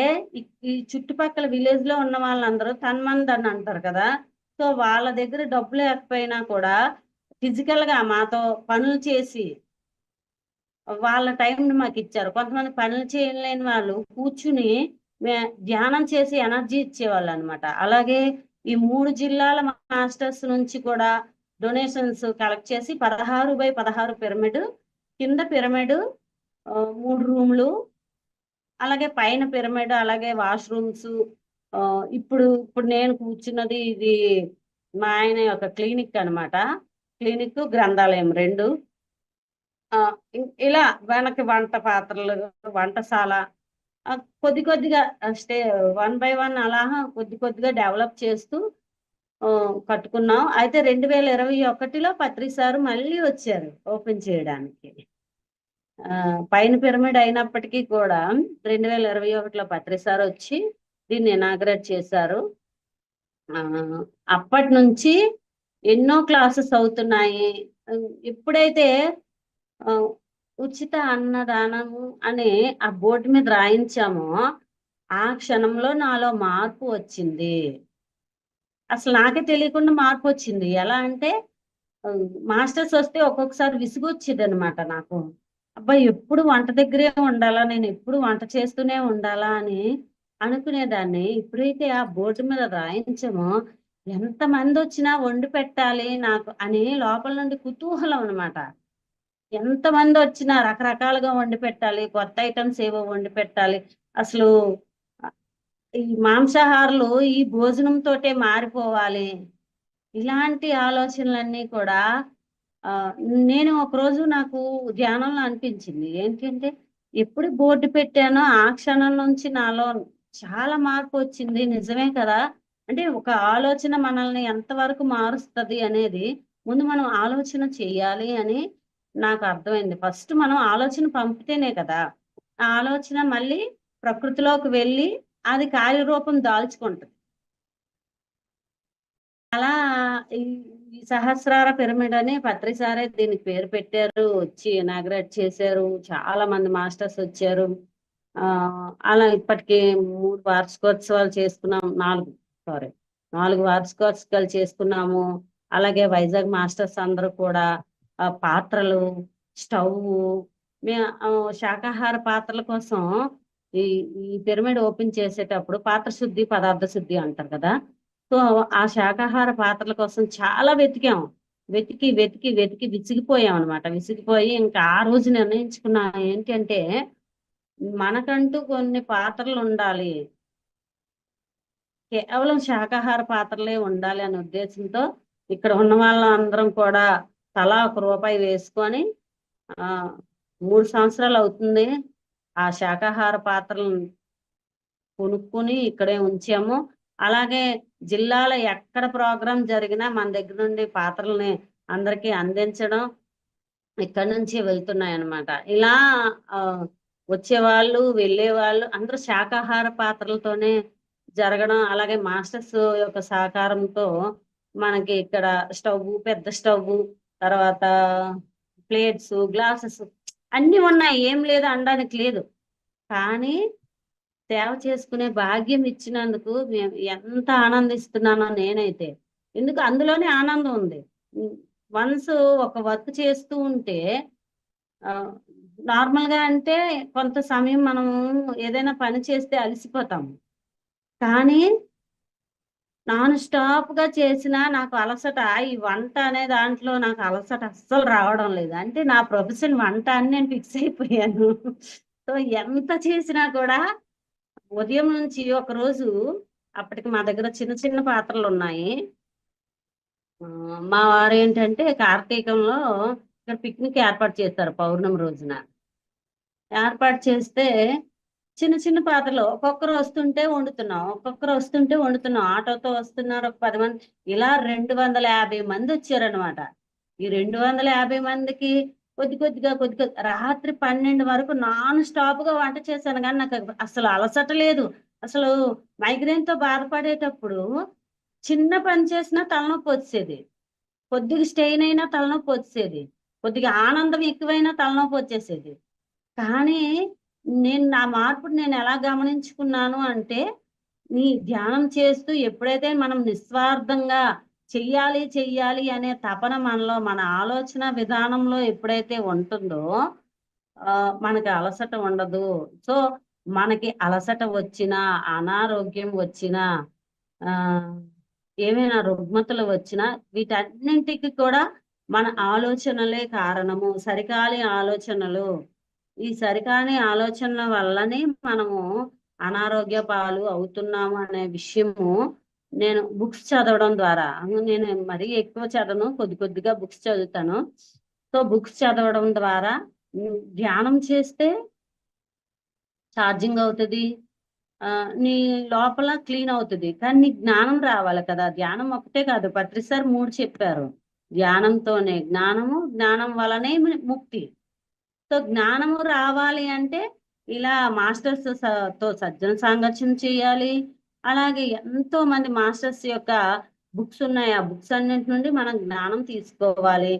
ఈ చుట్టుపక్కల విలేజ్ లో ఉన్న వాళ్ళందరూ తన్మంద్ అని అంటారు కదా. సో వాళ్ళ దగ్గర డబ్బు లేకపోయినా కూడా ఫిజికల్ గా మాతో పనులు చేసి వాళ్ళ టైంని మాకు ఇచ్చారు. కొంతమంది పనులు చేయలేని వాళ్ళు కూర్చుని ధ్యానం చేసి ఎనర్జీ ఇచ్చేవాళ్ళు అనమాట. అలాగే ఈ 3 జిల్లాల మాస్టర్స్ నుంచి కూడా డొనేషన్స్ కలెక్ట్ చేసి 16x16 పిరమిడ్, కింద పిరమిడ్ 3 రూమ్లు, అలాగే పైన పిరమిడ్, అలాగే వాష్రూమ్స్. ఇప్పుడు నేను కూర్చున్నది ఇది మా ఆయన యొక్క క్లినిక్ అనమాట. క్లినిక్, గ్రంథాలయం 2. ఇలా వెనక్కి వంట పాత్రలు, వంటశాల కొద్దిగా స్టే 1 by 1 అలా కొద్దిగా డెవలప్ చేస్తూ కట్టుకున్నాం. అయితే 2021లో పత్రి సారు మళ్ళీ వచ్చారు ఓపెన్ చేయడానికి. పైన పిరమిడ్ అయినప్పటికీ కూడా 2021లో పత్రి సార్ వచ్చి దీన్ని ఇనాగ్రేట్ చేశారు. అప్పటి నుంచి ఎన్నో క్లాసెస్ అవుతున్నాయి. ఎప్పుడైతే ఉచిత అన్నదానము అనే ఆ బోర్డు మీద రాయించామో ఆ క్షణంలో నాలో మార్పు వచ్చింది. అసలు నాకే తెలియకుండా మార్పు వచ్చింది. ఎలా అంటే మాస్టర్స్ వస్తే ఒక్కొక్కసారి విసుగొచ్చేది అనమాట నాకు. అబ్బాయి ఎప్పుడు వంట దగ్గరే ఉండాలా, నేను ఎప్పుడు వంట చేస్తూనే ఉండాలా అని అనుకునేదాన్ని. ఎప్పుడైతే ఆ బోర్డు మీద రాయించామో ఎంతమంది వచ్చినా వండి పెట్టాలి నాకు అని లోపల నుండి కుతూహలం అనమాట. ఎంతమంది వచ్చినా రకరకాలుగా వండి పెట్టాలి, కొత్త ఐటమ్స్ ఏవో వండి పెట్టాలి. అసలు ఈ మాంసాహారులు ఈ భోజనంతోటే మారిపోవాలి, ఇలాంటి ఆలోచనలన్నీ కూడా నేను ఒకరోజు నాకు ధ్యానంలో అనిపించింది. ఏంటంటే ఎప్పుడు బోర్డు పెట్టానో ఆ క్షణం నుంచి నాలో చాలా మార్పు వచ్చింది. నిజమే కదా. అంటే ఒక ఆలోచన మనల్ని ఎంతవరకు మారుస్తుంది అనేది ముందు మనం ఆలోచన చెయ్యాలి అని నాకు అర్థమైంది. ఫస్ట్ మనం ఆలోచన పంపితేనే కదా ఆ ఆలోచన మళ్ళీ ప్రకృతిలోకి వెళ్ళి అది కార్యరూపం దాల్చుకుంటుంది. అలా ఈ సహస్రార పిరమిడ్ అని పత్రి సారే దీనికి పేరు పెట్టారు, వచ్చి ఇనాగ్రేట్ చేశారు. చాలా మంది మాస్టర్స్ వచ్చారు. అలా ఇప్పటికి 3 వార్షికోత్సవాలు చేసుకున్నాం. 4 వార్షికోత్సవాలు చేసుకున్నాము. అలాగే వైజాగ్ మాస్టర్స్ అందరూ కూడా పాత్రలు, స్టవ్, శాకాహార పాత్రల కోసం ఈ ఈ పిరమిడ్ ఓపెన్ చేసేటప్పుడు పాత్ర శుద్ధి, పదార్థ శుద్ధి అంటారు కదా. సో ఆ శాకాహార పాత్రల కోసం చాలా వెతికాం. వెతికి వెతికి వెతికి విసిగిపోయాం అనమాట. విసిగిపోయి ఇంకా ఆ రోజు నిర్ణయించుకున్నా ఏంటంటే మనకంటూ కొన్ని పాత్రలు ఉండాలి, కేవలం శాకాహార పాత్రలే ఉండాలి అనే ఉద్దేశంతో ఇక్కడ ఉన్న వాళ్ళందరం కూడా తలా ₹1 వేసుకొని 3 సంవత్సరాలు అవుతుంది ఆ శాకాహార పాత్రలను కొనుక్కుని ఇక్కడే ఉంచాము. అలాగే జిల్లాలో ఎక్కడ ప్రోగ్రాం జరిగినా మన దగ్గర నుండి పాత్రల్ని అందరికీ అందించడం ఇక్కడి నుంచి వెళ్తున్నాయన్నమాట. ఇలా వచ్చేవాళ్ళు వెళ్ళేవాళ్ళు అందరూ శాకాహార పాత్రలతోనే జరగడం, అలాగే మాస్టర్స్ యొక్క సహకారంతో మనకి ఇక్కడ పెద్ద స్టవ్, తర్వాత ప్లేట్స్, గ్లాసెస్ అన్ని ఉన్నాయి, ఏం లేదు అనడానికి లేదు. కానీ సేవ చేసుకునే భాగ్యం ఇచ్చినందుకు మేము ఎంత ఆనందిస్తున్నానో నేనైతే. ఎందుకు అందులోనే ఆనందం ఉంది. వన్స్ ఒక వర్క్ చేస్తూ ఉంటే నార్మల్ గా అంటే కొంత సమయం మనము ఏదైనా పని చేస్తే అలసిపోతాము. కానీ నాన్ స్టాప్ గా చేసినా నాకు అలసట, ఈ వంట అనే దాంట్లో నాకు అలసట అస్సలు రావడం లేదు. అంటే నా ప్రొఫెషన్ వంట అని నేను ఫిక్స్ అయిపోయాను. సో ఎంత చేసినా కూడా ఉదయం నుంచి ఒకరోజు అప్పటికి మా దగ్గర చిన్న చిన్న పాత్రలు ఉన్నాయి. మా వారు ఏంటంటే కార్తీకంలో ఇక్కడ పిక్నిక్ ఏర్పాటు చేస్తారు పౌర్ణమి రోజున. ఏర్పాటు చేస్తే చిన్న చిన్న పాత్రలు ఒక్కొక్కరు వస్తుంటే వండుతున్నాం. ఆటోతో వస్తున్నారు ఒక 10 మంది, ఇలా 250 మంది వచ్చారనమాట. ఈ 250 మందికి కొద్ది రాత్రి 12 వరకు నాన్ స్టాప్ గా వంట చేశాను. కానీ నాకు అసలు అలసట లేదు. అసలు మైగ్రేన్ తో బాధపడేటప్పుడు చిన్న పని చేసినా తలనొప్పి వచ్చేది, కొద్దిగా స్టెయిన్ అయినా తలనొప్పి వచ్చేది, కొద్దిగా ఆనందం ఎక్కువైనా తలనొప్పి వచ్చేసేది. కానీ నా మార్పుని నేను ఎలా గమనించుకున్నాను అంటే, ధ్యానం చేస్తూ ఎప్పుడైతే మనం నిస్వార్థంగా చెయ్యాలి అనే తపన మనలో, మన ఆలోచన విధానంలో ఎప్పుడైతే ఉంటుందో మనకి అలసట ఉండదు. సో మనకి అలసట వచ్చినా, అనారోగ్యం వచ్చినా, ఏమైనా రుగ్మతలు వచ్చినా వీటన్నింటికి కూడా మన ఆలోచనలే కారణము. సరికాని ఆలోచనలు, ఈ సరికాని ఆలోచనల వల్లనే మనము అనారోగ్య పాలు అవుతున్నాము అనే విషయము నేను బుక్స్ చదవడం ద్వారా, నేను మరీ ఎక్కువ చదవను, కొద్దిగా బుక్స్ చదువుతాను. సో బుక్స్ చదవడం ద్వారా ధ్యానం చేస్తే ఛార్జింగ్ అవుతుంది, నీ లోపల క్లీన్ అవుతుంది. కానీ నీ జ్ఞానం రావాలి కదా. ధ్యానం ఒకటే కాదు, పత్రిసారి 3 చెప్పారు. ధ్యానంతోనే జ్ఞానము, జ్ఞానం వలనే ముక్తి. సో జ్ఞానము రావాలి అంటే ఇలా మాస్టర్స్ తో సజ్జన సాంగత్యం చేయాలి. అలాగే ఎంతో మంది మాస్టర్స్ యొక్క బుక్స్ ఉన్నాయి, ఆ బుక్స్ అన్నింటి నుండి మనం జ్ఞానం తీసుకోవాలి.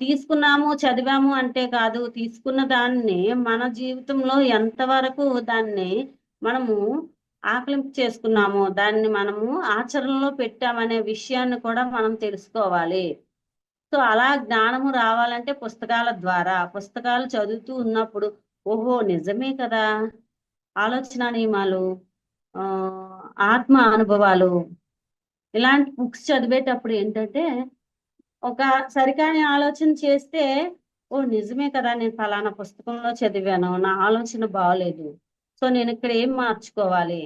తీసుకున్నాము, చదివాము అంటే కాదు, తీసుకున్న దాన్ని మన జీవితంలో ఎంతవరకు దాన్ని మనము ఆకలింపు చేసుకున్నాము, దాన్ని మనము ఆచరణలో పెట్టామనే విషయాన్ని కూడా మనం తెలుసుకోవాలి. సో అలా జ్ఞానము రావాలంటే పుస్తకాల ద్వారా, పుస్తకాలు చదువుతూ ఉన్నప్పుడు ఓహో నిజమే కదా, ఆలోచన నియమాలు, ఆత్మ అనుభవాలు, ఇలాంటి బుక్స్ చదివేటప్పుడు ఏంటంటే ఒక సరికాని ఆలోచన చేస్తే ఓ నిజమే కదా, నేను ఫలానా పుస్తకంలో చదివాను, నా ఆలోచన బాగోలేదు, సో నేను ఇక్కడ ఏం మార్చుకోవాలి.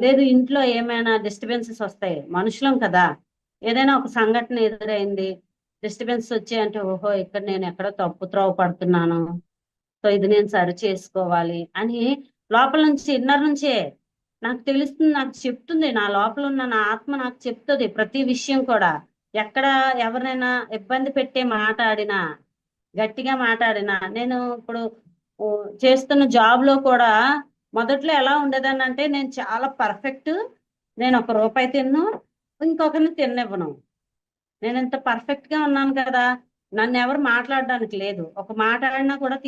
లేదు ఇంట్లో ఏమైనా డిస్టర్బెన్సెస్ వస్తాయి, మనుషులం కదా, ఏదైనా ఒక సంఘటన ఎదురైంది, డిస్టర్బెన్స్ వచ్చాయంటే ఓహో ఇక్కడ నేను ఎక్కడో తప్పు త్రోవ పడుతున్నాను, సో ఇది నేను సరి చేసుకోవాలి అని లోపల నుంచి, ఇన్నర్ నుంచే నాకు తెలుస్తుంది, నాకు చెప్తుంది. నా లోపల ఉన్న నా ఆత్మ నాకు చెప్తుంది ప్రతి విషయం కూడా. ఎక్కడ ఎవరినైనా ఇబ్బంది పెట్టే మాట్లాడినా, గట్టిగా మాట్లాడినా, నేను ఇప్పుడు చేస్తున్న జాబ్ లో కూడా మొదట్లో ఎలా ఉండేదాన్ని అంటే, నేను చాలా పర్ఫెక్ట్, నేను ₹1 తిన్ను, ఇంకొకరిని తిన్నివ్వను, నేను ఇంత పర్ఫెక్ట్ గా ఉన్నాను కదా, నన్ను ఎవరు మాట్లాడడానికి లేదు, ఒక మాట్లాడినా కూడా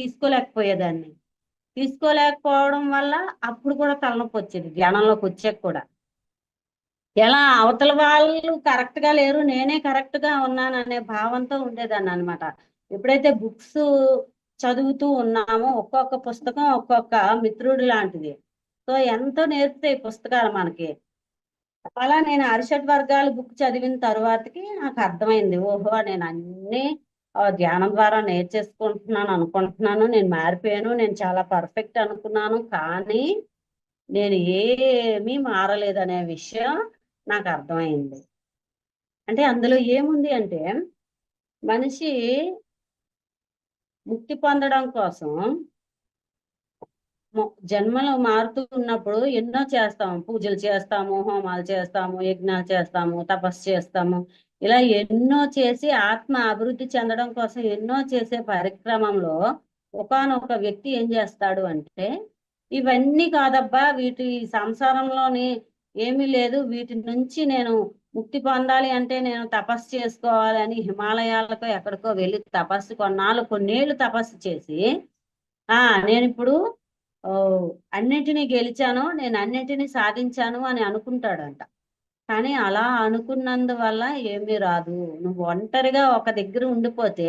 తీసుకోలేకపోవడం వల్ల అప్పుడు కూడా తలనొప్పి వచ్చేది. ధ్యానంలోకి వచ్చాక కూడా ఎలా అవతల వాళ్ళు కరెక్ట్ గా లేరు, నేనే కరెక్ట్ గా ఉన్నాను అనే భావంతో ఉండేదాన్ని అనమాట. ఎప్పుడైతే బుక్స్ చదువుతూ ఉన్నామో ఒక్కొక్క పుస్తకం ఒక్కొక్క మిత్రుడు లాంటిది. సో ఎంతో నేర్పుతాయి పుస్తకాలు మనకి. అలా నేను అరిషడ్ వర్గాలు బుక్ చదివిన తర్వాతకి నాకు అర్థమైంది, ఓహో నేను అన్ని ధ్యానం ద్వారా నేర్చేసుకుంటున్నాను అనుకుంటున్నాను, నేను మారిపోయాను, నేను చాలా పర్ఫెక్ట్ అనుకున్నాను, కానీ నేను ఏమీ మారలేదనే విషయం నాకు అర్థమైంది. అంటే అందులో ఏముంది అంటే, మనిషి ముక్తి పొందడం కోసం జన్మలు మారుతూ ఉన్నప్పుడు ఎన్నో చేస్తాము, పూజలు చేస్తాము, హోమాలు చేస్తాము, యజ్ఞాలు చేస్తాము, తపస్సు చేస్తాము. ఇలా ఎన్నో చేసి ఆత్మ అభివృద్ధి చెందడం కోసం ఎన్నో చేసే పరిక్రమంలో ఒకానొక వ్యక్తి ఏం చేస్తాడు అంటే, ఇవన్నీ కాదబ్బా, వీటి సంసారంలోని ఏమీ లేదు, వీటి నుంచి నేను ముక్తి పొందాలి అంటే నేను తపస్సు చేసుకోవాలి అని హిమాలయాలకు ఎక్కడికో వెళ్ళి తపస్సు కొన్నేళ్ళు తపస్సు చేసి, ఆ నేను ఇప్పుడు ఓ అన్నింటినీ గెలిచాను, నేను అన్నింటినీ సాధించాను అని అనుకుంటాడంట. కానీ అలా అనుకున్నందువల్ల ఏమీ రాదు. నువ్వు ఒంటరిగా ఒక దగ్గర ఉండిపోతే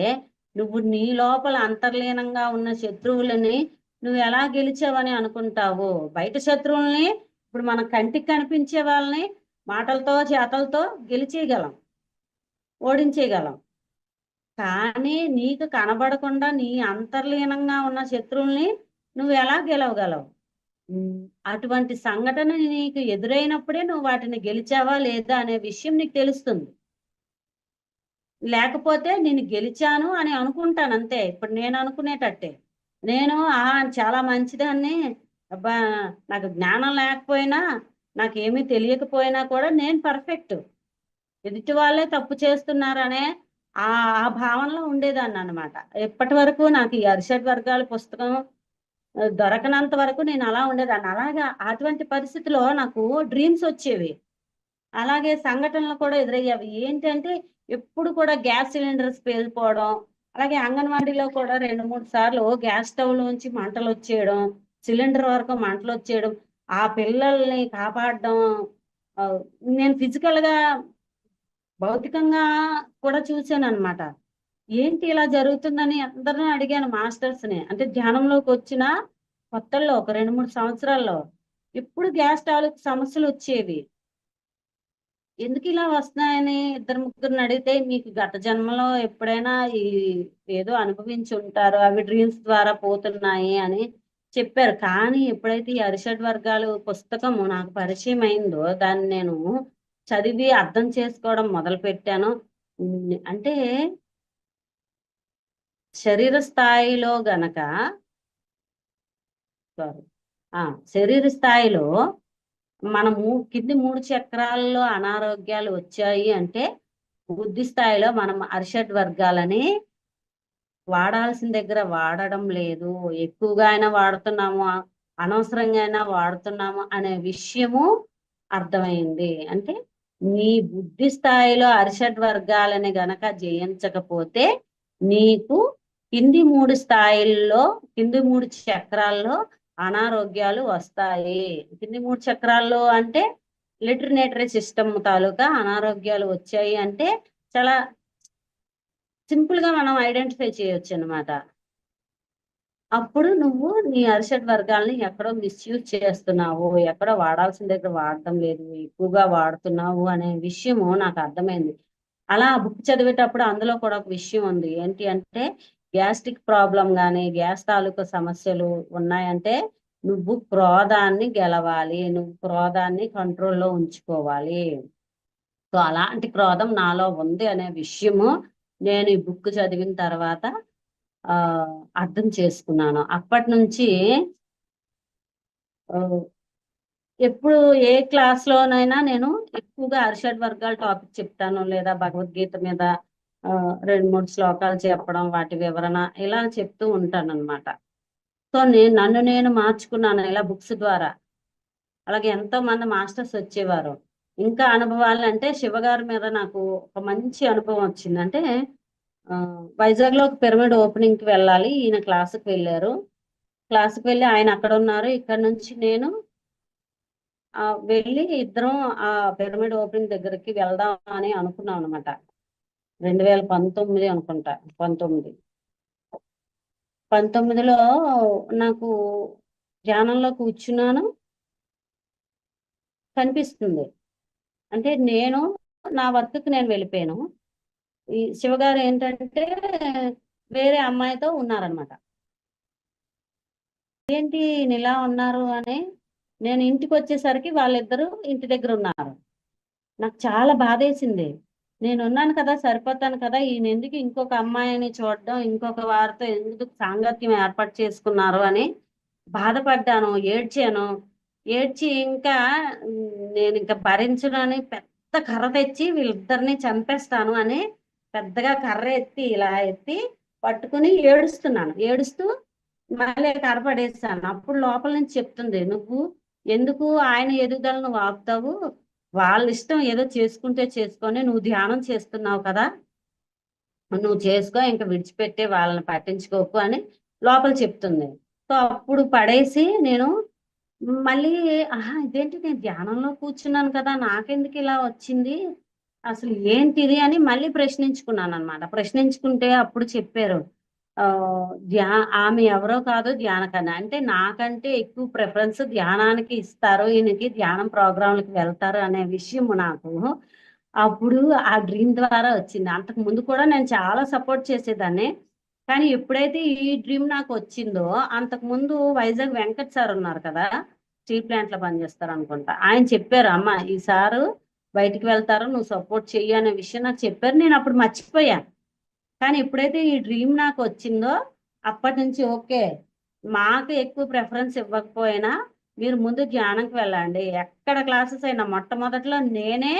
నువ్వు నీ లోపల అంతర్లీనంగా ఉన్న శత్రువులని నువ్వు ఎలా గెలిచావని అనుకుంటావు. బయట శత్రువుల్ని ఇప్పుడు మన కంటికి కనిపించే వాళ్ళని మాటలతో చేతలతో గెలిచేయగలం, ఓడించేయగలం. కానీ నీకు కనబడకుండా నీ అంతర్లీనంగా ఉన్న శత్రువుల్ని నువ్వు ఎలా గెలవగలవు? అటువంటి సంఘటన నీకు ఎదురైనప్పుడే నువ్వు వాటిని గెలిచావా లేదా అనే విషయం నీకు తెలుస్తుంది. లేకపోతే నేను గెలిచాను అని అనుకుంటాను అంతే. ఇప్పుడు నేను అనుకునేటట్టే, నేను చాలా మంచిదాన్ని, అబ్బా నాకు జ్ఞానం లేకపోయినా, నాకేమీ తెలియకపోయినా కూడా నేను పర్ఫెక్ట్, ఎదుటి వాళ్ళే తప్పు చేస్తున్నారనే ఆ ఆ భావనలో ఉండేదాన్ని అనమాట. ఎప్పటి వరకు నాకు ఈ అరిషడ్ వర్గాల పుస్తకం దొరకనంత వరకు నేను అలా ఉండేదాన్ని. అలాగా అటువంటి పరిస్థితిలో నాకు డ్రీమ్స్ వచ్చేవి, అలాగే సంఘటనలు కూడా ఎదురయ్యేవి. ఏంటంటే ఎప్పుడు కూడా గ్యాస్ సిలిండర్స్ పేలిపోవడం, అలాగే అంగన్వాడీలో కూడా 2-3 సార్లు గ్యాస్ స్టవ్ లోంచి మంటలు వచ్చేయడం, సిలిండర్ వరకు మంటలు వచ్చేయడం, ఆ పిల్లల్ని కాపాడడం. నేను ఫిజికల్ గా భౌతికంగా కూడా చూశాను అనమాట. ఏంటి ఇలా జరుగుతుందని అందరిని అడిగాను మాస్టర్స్ ని. అంటే ధ్యానంలోకి వచ్చిన కొత్తల్లో ఒక 2-3 సంవత్సరాల్లో ఎప్పుడు గ్యాస్ తాలూకు సమస్యలు వచ్చేవి. ఎందుకు ఇలా వస్తున్నాయని 2-3 అడిగితే, మీకు గత జన్మలో ఎప్పుడైనా ఈ ఏదో అనుభవించి ఉంటారు, అవి డ్రీమ్స్ ద్వారా పోతున్నాయి అని చెప్పారు. కానీ ఎప్పుడైతే ఈ అరిషడ్ వర్గాలు పుస్తకము నాకు పరిచయం అయిందో, దాన్ని నేను చదివి అర్థం చేసుకోవడం మొదలు పెట్టాను. అంటే శరీర స్థాయిలో గనక సారీ శరీర స్థాయిలో మనము కింది 3 చక్రాల్లో అనారోగ్యాలు వచ్చాయి అంటే, బుద్ధి స్థాయిలో మనం అరిషడ్ వర్గాలని వాడాల్సిన దగ్గర వాడడం లేదు, ఎక్కువగా అయినా వాడుతున్నాము, అనవసరంగా అయినా వాడుతున్నాము అనే విషయము అర్థమైంది. అంటే నీ బుద్ధి స్థాయిలో అరిషడ్ వర్గాలని గనక జయించకపోతే నీకు కింది 3 చక్రాల్లో అనారోగ్యాలు వస్తాయి. కింది 3 చక్రాల్లో అంటే లిటర్నేటరీ సిస్టమ్ తాలూకా అనారోగ్యాలు వచ్చాయి అంటే చాలా సింపుల్ గా మనం ఐడెంటిఫై చేయొచ్చు అన్నమాట. అప్పుడు నువ్వు నీ అరిషడ్ వర్గాల్ని ఎక్కడో మిస్యూజ్ చేస్తున్నావు, ఎక్కడో వాడాల్సిన దగ్గర వాడటం లేదు, ఎక్కువగా వాడుతున్నావు అనే విషయము నాకు అర్థమైంది. అలా బుక్ చదివేటప్పుడు అందులో కూడా ఒక విషయం ఉంది. ఏంటి అంటే, గ్యాస్ట్రిక్ ప్రాబ్లం గానీ, గ్యాస్ తాలూకు సమస్యలు ఉన్నాయంటే నువ్వు క్రోధాన్ని గెలవాలి, నువ్వు క్రోధాన్ని కంట్రోల్లో ఉంచుకోవాలి. సో అలాంటి క్రోధం నాలో ఉంది అనే విషయము నేను ఈ బుక్ చదివిన తర్వాత ఆ అర్థం చేసుకున్నాను. అప్పటి నుంచి ఎప్పుడు ఏ క్లాస్ లోనైనా నేను ఎక్కువగా అరిషడ్ వర్గాల టాపిక్ చెప్తాను, లేదా భగవద్గీత మీద 2-3 శ్లోకాలు చెప్పడం, వాటి వివరణ ఇలా చెప్తూ ఉంటాను అనమాట. సో నన్ను నేను మార్చుకున్నాను ఇలా బుక్స్ ద్వారా. అలాగే ఎంతో మంది మాస్టర్స్ వచ్చేవారు. ఇంకా అనుభవాలు అంటే, శివగారి మీద నాకు ఒక మంచి అనుభవం వచ్చింది. అంటే వైజాగ్ లో ఒక పిరమిడ్ ఓపెనింగ్ కి వెళ్ళాలి, ఈయన క్లాసుకి వెళ్ళారు. క్లాసుకి వెళ్ళి ఆయన అక్కడ ఉన్నారు, ఇక్కడ నుంచి నేను వెళ్ళి ఇద్దరం ఆ పిరమిడ్ ఓపెనింగ్ దగ్గరికి వెళ్దాం అని అనుకున్నాం అనమాట. 2019 అనుకుంటా, 19లో నాకు ధ్యానంలో కూర్చున్నాను, కనిపిస్తుంది అంటే నేను నా వర్క్కి నేను వెళ్ళిపోయాను. ఈ శివగారు ఏంటంటే వేరే అమ్మాయితో ఉన్నారనమాట. ఏంటి ఈయన ఇలా ఉన్నారు అని నేను ఇంటికి వచ్చేసరికి వాళ్ళిద్దరూ ఇంటి దగ్గర ఉన్నారు. నాకు చాలా బాధేసింది. నేను ఉన్నాను కదా, సరిపోతాను కదా, ఈయన ఎందుకు ఇంకొక అమ్మాయిని చూడడం, ఇంకొక వారితో ఎందుకు సాంగత్యం ఏర్పాటు చేసుకున్నారు అని బాధపడ్డాను, ఏడ్చాను. ఏడ్చి ఇంకా నేను ఇంకా భరించడని పెద్ద కర్ర తెచ్చి వీళ్ళిద్దరిని చంపేస్తాను అని పెద్దగా కర్ర ఎత్తి ఇలా ఎత్తి పట్టుకుని ఏడుస్తున్నాను. ఏడుస్తూ మళ్ళీ కర్ర పడేస్తాను. అప్పుడు లోపల నుంచి చెప్తుంది, నువ్వు ఎందుకు ఆయన ఎదుగుదల నువ్వు ఆపుతావు, వాళ్ళ ఇష్టం ఏదో చేసుకుంటే చేసుకొని, నువ్వు ధ్యానం చేస్తున్నావు కదా, నువ్వు చేసుకో, ఇంకా విడిచిపెట్టే వాళ్ళని పట్టించుకోకు అని లోపల చెప్తుంది. సో అప్పుడు పడేసి నేను మళ్ళీ ఆహా ఇదేంటి, నేను ధ్యానంలో కూర్చున్నాను కదా, నాకెందుకు ఇలా వచ్చింది, అసలు ఏంటిది అని మళ్ళీ ప్రశ్నించుకున్నాను అనమాట. ప్రశ్నించుకుంటే అప్పుడు చెప్పారు, ఆ ఆమె ఎవరో కాదు ధ్యానకన్నా, అంటే నాకంటే ఎక్కువ ప్రిఫరెన్స్ ధ్యానానికి ఇస్తారు, ఈయనకి ధ్యానం ప్రోగ్రాంలకు వెళ్తారు అనే విషయం నాకు అప్పుడు ఆ డ్రీమ్ ద్వారా వచ్చింది. అంతకు ముందు కూడా నేను చాలా సపోర్ట్ చేసేదాన్ని, కానీ ఎప్పుడైతే ఈ డ్రీమ్ నాకు వచ్చిందో, అంతకు ముందు వైజాగ్ వెంకట్ సార్ ఉన్నారు కదా, స్టీల్ ప్లాంట్ లో పనిచేస్తారు అనుకుంటా, ఆయన చెప్పారు, అమ్మ ఈ సారు బయటికి వెళ్తారు, నువ్వు సపోర్ట్ చెయ్యి అనే విషయం నాకు చెప్పారు. నేను అప్పుడు మర్చిపోయాను. కానీ ఎప్పుడైతే ఈ డ్రీమ్ నాకు వచ్చిందో అప్పటి నుంచి ఓకే, మాకు ఎక్కువ ప్రిఫరెన్స్ ఇవ్వకపోయినా మీరు ముందు ధ్యానంకి వెళ్ళండి, ఎక్కడ క్లాసెస్ అయినా మొట్టమొదట్లో నేనే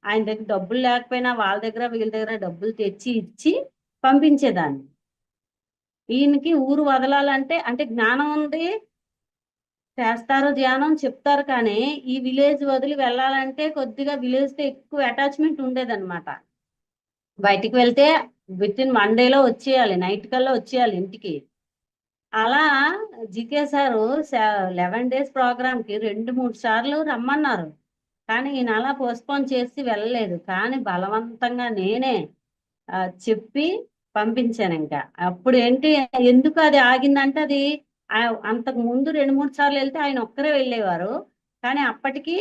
ఆయన దగ్గర డబ్బులు లేకపోయినా వాళ్ళ దగ్గర వీళ్ళ దగ్గర డబ్బులు తెచ్చి ఇచ్చి పంపించేదాన్ని. ఈయనకి ఊరు వదలాలంటే, అంటే జ్ఞానం ఉంది, చేస్తారు ధ్యానం చెప్తారు, కానీ ఈ విలేజ్ వదిలి వెళ్ళాలంటే కొద్దిగా విలేజ్ తో ఎక్కువ అటాచ్మెంట్ ఉండేదన్నమాట. బయటికి వెళ్తే విత్ ఇన్ 1 డేలో వచ్చేయాలి, నైట్ కల్లా వచ్చేయాలి ఇంటికి. అలా జీకే సారు 11 డేస్ ప్రోగ్రామ్ కి 2-3 సార్లు రమ్మన్నారు, కానీ ఈయన అలా పోస్ట్పోన్ చేసి వెళ్ళలేదు. కానీ బలవంతంగా నేనే చెప్పి పంపించాను. ఇంకా అప్పుడు ఏంటి, ఎందుకు అది ఆగిందంటే, అది అంతకు ముందు 2-3 సార్లు వెళ్తే ఆయన ఒక్కరే వెళ్ళేవారు, కానీ అప్పటికి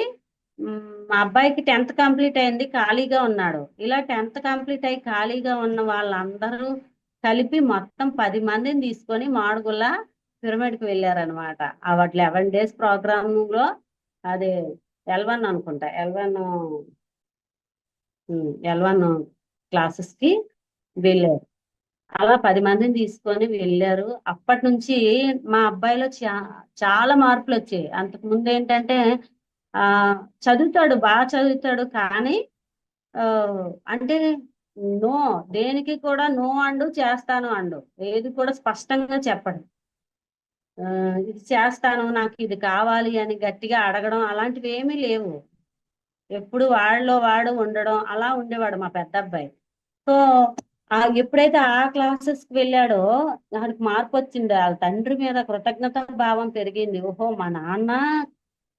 మా అబ్బాయికి 10th కంప్లీట్ అయింది, ఖాళీగా ఉన్నాడు. ఇలా 10th కంప్లీట్ అయ్యి ఖాళీగా ఉన్న వాళ్ళందరూ కలిపి మొత్తం 10 మందిని తీసుకొని మాడుగుల పిరమిడ్కి వెళ్ళారనమాట. ఆ 11 డేస్ ప్రోగ్రామ్ లో అదే L1 అనుకుంటా, L1 క్లాసెస్ కి వెళ్ళారు. అలా 10 మందిని తీసుకొని వెళ్ళారు. అప్పటి నుంచి మా అబ్బాయిలో చాలా మార్పులు వచ్చాయి. అంతకు ముందు ఏంటంటే ఆ చదువుతాడు, బాగా చదువుతాడు, కానీ ఆ అంటే నో, దేనికి కూడా నో అండు, చేస్తాను అండు, ఏది కూడా స్పష్టంగా చెప్పడు. ఇది చేస్తాను, నాకు ఇది కావాలి అని గట్టిగా అడగడం అలాంటివి ఏమీ లేవు. ఎప్పుడు వాడిలో వాడు ఉండడం అలా ఉండేవాడు మా పెద్ద అబ్బాయి. సో ఎప్పుడైతే ఆ క్లాసెస్ కి వెళ్ళాడో వాడికి మార్పు వచ్చింది, వాళ్ళ తండ్రి మీద కృతజ్ఞత భావం పెరిగింది. ఓహో మా నాన్న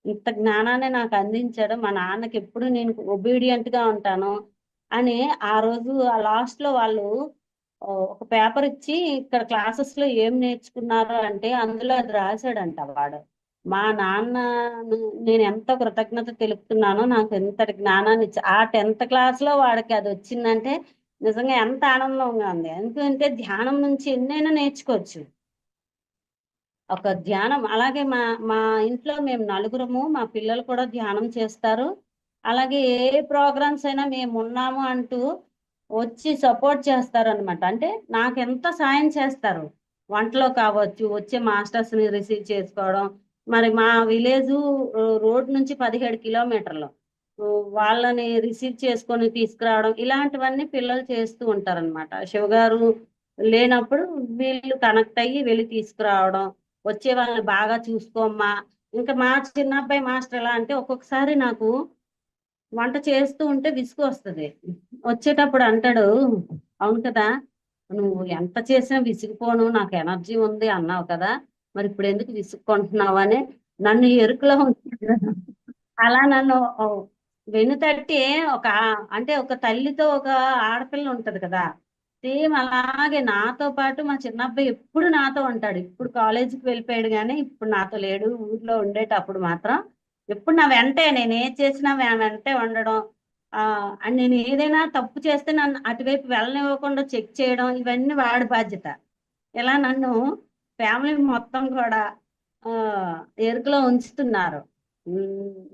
ఇంత జ్ఞానాన్ని నాకు అందించాడు, మా నాన్నకి ఎప్పుడు నేను ఒబీడియంట్ గా ఉంటాను అని. ఆ రోజు ఆ లాస్ట్ లో వాళ్ళు ఒక పేపర్ ఇచ్చి, ఇక్కడ క్లాసెస్ లో ఏం నేర్చుకున్నారు అంటే అందులో అది రాశాడంట వాడు, మా నాన్న నేను ఎంత కృతజ్ఞత తెలుపుతున్నానో, నాకు ఎంతటి జ్ఞానాన్ని ఇచ్చి. ఆ 10th క్లాస్ లో వాడికి అది వచ్చిందంటే నిజంగా ఎంత ఆనందంగా ఉంది. ఎందుకంటే ధ్యానం నుంచి ఎన్నైనా నేర్చుకోవచ్చు. ఒక ధ్యానం అలాగే మా మా ఇంట్లో మేము నలుగురము, మా పిల్లలు కూడా ధ్యానం చేస్తారు. అలాగే ఏ ప్రోగ్రామ్స్ అయినా మేము ఉన్నాము అంటూ వచ్చి సపోర్ట్ చేస్తారు అనమాట. అంటే నాకెంత సాయం చేస్తారు, వంటలో కావచ్చు, వచ్చే మాస్టర్స్ ని రిసీవ్ చేసుకోవడం. మరి మా విలేజ్ రోడ్ నుంచి 17 కిలోమీటర్లు, వాళ్ళని రిసీవ్ చేసుకొని తీసుకురావడం, ఇలాంటివన్నీ పిల్లలు చేస్తూ ఉంటారనమాట. శివగారు లేనప్పుడు వీళ్ళు కనెక్ట్ అయ్యి వెళ్ళి తీసుకురావడం, వచ్చే వాళ్ళని బాగా చూసుకోమ్మా. ఇంకా మా చిన్న అబ్బాయి మాస్టర్ ఎలా అంటే, ఒక్కొక్కసారి నాకు వంట చేస్తూ ఉంటే విసుగు వస్తుంది, వచ్చేటప్పుడు అంటాడు, అవును కదా, నువ్వు ఎంత చేసినా విసిగిపోను, నాకు ఎనర్జీ ఉంది అన్నావు కదా, మరి ఇప్పుడు ఎందుకు విసుక్కుంటున్నావు అని నన్ను ఎరుకులో ఉంచాడు. అలా నన్ను వెనుతట్టి ఒక అంటే ఒక తల్లితో ఒక ఆడపిల్ల ఉంటది కదా, సేమ్ అలాగే నాతో పాటు మా చిన్నబ్బాయి ఎప్పుడు నాతో ఉంటాడు. ఇప్పుడు కాలేజీకి వెళ్ళిపోయాడు, కానీ ఇప్పుడు నాతో లేడు. ఊర్లో ఉండేటప్పుడు మాత్రం ఎప్పుడు నా వెంటే నేను ఏది చేసినా వెంటే ఉండడం. అండ్ నేను ఏదైనా తప్పు చేస్తే నన్ను అటువైపు వెళ్ళనివ్వకుండా చెక్ చేయడం, ఇవన్నీ వాడి బాధ్యత. ఇలా నన్ను ఫ్యామిలీ మొత్తం కూడా ఆ ఎరుకలో ఉంచుతున్నారు.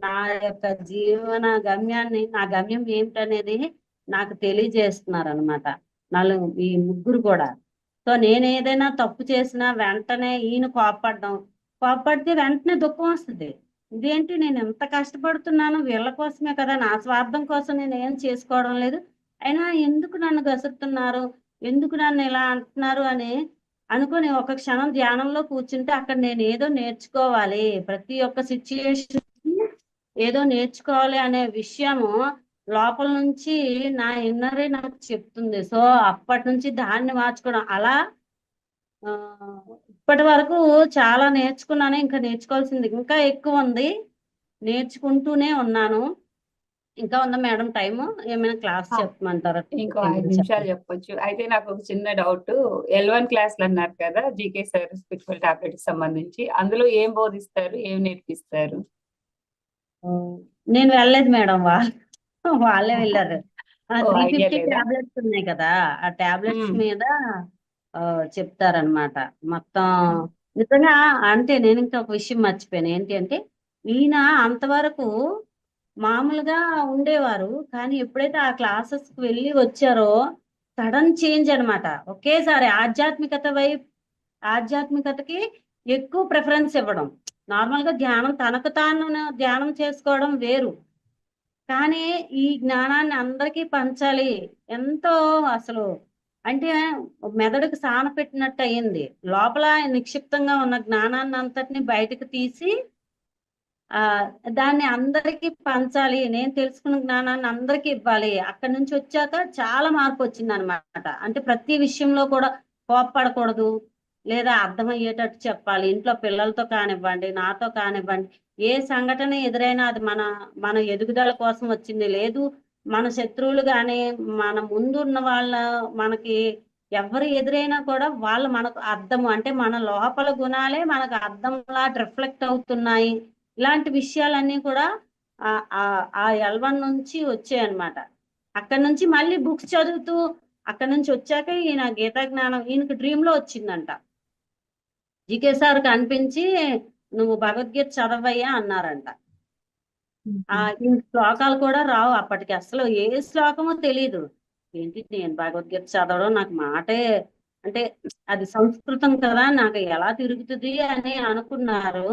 నా యొక్క జీవన గమ్యాన్ని, నా గమ్యం ఏమిటనేది నాకు తెలియజేస్తున్నారు అనమాట. ఈ ముగ్గురు కూడా. సో నేను ఏదైనా తప్పు చేసినా వెంటనే ఈయన కోప్పడితే వెంటనే దుఃఖం వస్తుంది. ఇదేంటి, నేను ఎంత కష్టపడుతున్నాను వీళ్ళ కోసమే కదా, నా స్వార్థం కోసం నేను ఏం చేసుకోవడం లేదు, అయినా ఎందుకు నన్ను గసురుతున్నారు, ఎందుకు నన్ను ఇలా అంటున్నారు అని అనుకుని ఒక క్షణం ధ్యానంలో కూర్చుంటే అక్కడ నేను ఏదో నేర్చుకోవాలి, ప్రతి ఒక్క సిచ్యుయేషన్ ఏదో నేర్చుకోవాలి అనే విషయము లోపల నుంచి నా ఇన్నరే నాకు చెప్తుంది. సో అప్పటి నుంచి దాన్ని మార్చుకోవడం అలా ఆ ఇప్పటి వరకు చాలా నేర్చుకున్నాను. ఇంకా నేర్చుకోవాల్సింది ఇంకా ఎక్కువ ఉంది, నేర్చుకుంటూనే ఉన్నాను. ఇంకా ఉందా మేడం టైము? ఏమైనా క్లాస్ ఆ, చెప్పమంటారా? ఇంకో 5 నిమిషాలు చెప్పొచ్చు. అయితే నాకు ఒక చిన్న డౌట్. L1 క్లాసులు అన్నారు కదా, జీకే సార్ స్పిరిచువల్ టాబ్లెట్ సంబంధించి, అందులో ఏం బోధిస్తారు, ఏం నేర్పిస్తారు? నేను వెళ్ళలేదు మేడం, వాళ్ళే వెళ్ళారు. ఓ, ఐడియా 350 లేదా? టాబ్లెట్స్ ఉన్నాయి కదా, ఆ టాబ్లెట్స్ ఉమ్, మీద చెప్తారనమాట మొత్తం. ఉమ్, నిజంగా అంటే నేను ఇంకా ఒక విషయం మర్చిపోయాను. ఏంటి అంటే ఈయన అంతవరకు మామూలుగా ఉండేవారు, కానీ ఎప్పుడైతే ఆ క్లాసెస్ కి వెళ్ళి వచ్చారో సడన్ చేంజ్ అన్నమాట. ఒకేసారి ఆధ్యాత్మికతకి ఎక్కువ ప్రిఫరెన్స్ ఇవ్వడం. నార్మల్ గా ధ్యానం తనకు తాను ధ్యానం చేసుకోవడం వేరు, కానీ ఈ జ్ఞానాన్ని అందరికీ పంచాలి. ఎంతో అసలు అంటే మెదడుకు సాన పెట్టినట్టు అయింది. లోపల నిక్షిప్తంగా ఉన్న జ్ఞానాన్ని అంతటిని బయటకు తీసి ఆ దాన్ని అందరికీ పంచాలి, నేను తెలుసుకున్న జ్ఞానాన్ని అందరికీ ఇవ్వాలి. అక్కడి నుంచి వచ్చాక చాలా మార్పు వచ్చింది అనమాట. అంటే ప్రతి విషయంలో కూడా కోప్పడకూడదు, లేదా అర్థమయ్యేటట్టు చెప్పాలి. ఇంట్లో పిల్లలతో కానివ్వండి, నాతో కానివ్వండి, ఏ సంఘటన ఎదురైనా అది మన మన ఎదుగుదల కోసం వచ్చింది. లేదు మన శత్రువులు గాని, మన ముందు ఉన్న వాళ్ళ మనకి ఎవరు ఎదురైనా కూడా వాళ్ళు మనకు అర్థము, అంటే మన లోపల గుణాలే మనకు అర్థంలా రిఫ్లెక్ట్ అవుతున్నాయి. ఇలాంటి విషయాలన్నీ కూడా ఆ ఆ ఆ L1 నుంచి వచ్చాయన్నమాట. అక్కడ నుంచి మళ్ళీ బుక్స్ చదువుతూ అక్కడ నుంచి వచ్చాక ఈయన గీతా జ్ఞానం ఈయనకి డ్రీమ్ లో వచ్చిందంట. జీకే సార్ కనిపించి నువ్వు భగవద్గీత చదవయ్యా అన్నారంట. ఈ శ్లోకాలు కూడా రావు అప్పటికి, అసలు ఏ శ్లోకమో తెలియదు. ఏంటి నేను భగవద్గీత చదవడం, నాకు మాటే అంటే అది సంస్కృతం కదా, నాకు ఎలా తిరుగుతుంది అని అనుకున్నారు.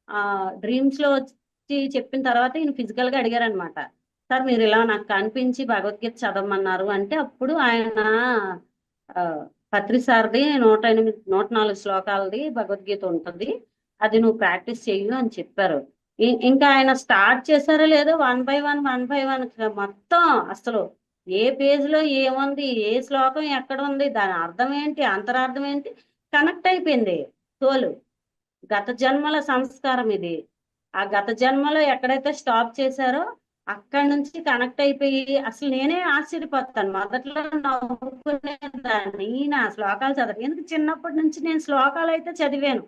ఆ డ్రీమ్స్ లో వచ్చి చెప్పిన తర్వాత ఈయన ఫిజికల్ గా అడిగారనమాట. సార్ మీరు ఇలా నాకు కనిపించి భగవద్గీత చదవమన్నారు అంటే, అప్పుడు ఆయన ఆ పత్రి సార్ది 104 శ్లోకాలది భగవద్గీత ఉంటుంది, అది నువ్వు ప్రాక్టీస్ చెయ్యు అని చెప్పారు. ఇంకా ఆయన స్టార్ట్ చేశారో లేదో వన్ బై వన్ మొత్తం అసలు ఏ పేజ్ లో ఏముంది, ఏ శ్లోకం ఎక్కడ ఉంది, దాని అర్థం ఏంటి, అంతరార్థం ఏంటి, కనెక్ట్ అయిపోయింది తోలు. గత జన్మల సంస్కారం ఇది. ఆ గత జన్మలో ఎక్కడైతే స్టాప్ చేశారో అక్కడి నుంచి కనెక్ట్ అయిపోయి అసలు నేనే ఆశ్చర్యపోతాను. మొదట్లో నవ్వుకునేదాన్ని ఈయన శ్లోకాలు చదవడం ఎందుకు, చిన్నప్పటి నుంచి నేను శ్లోకాలు అయితే చదివాను,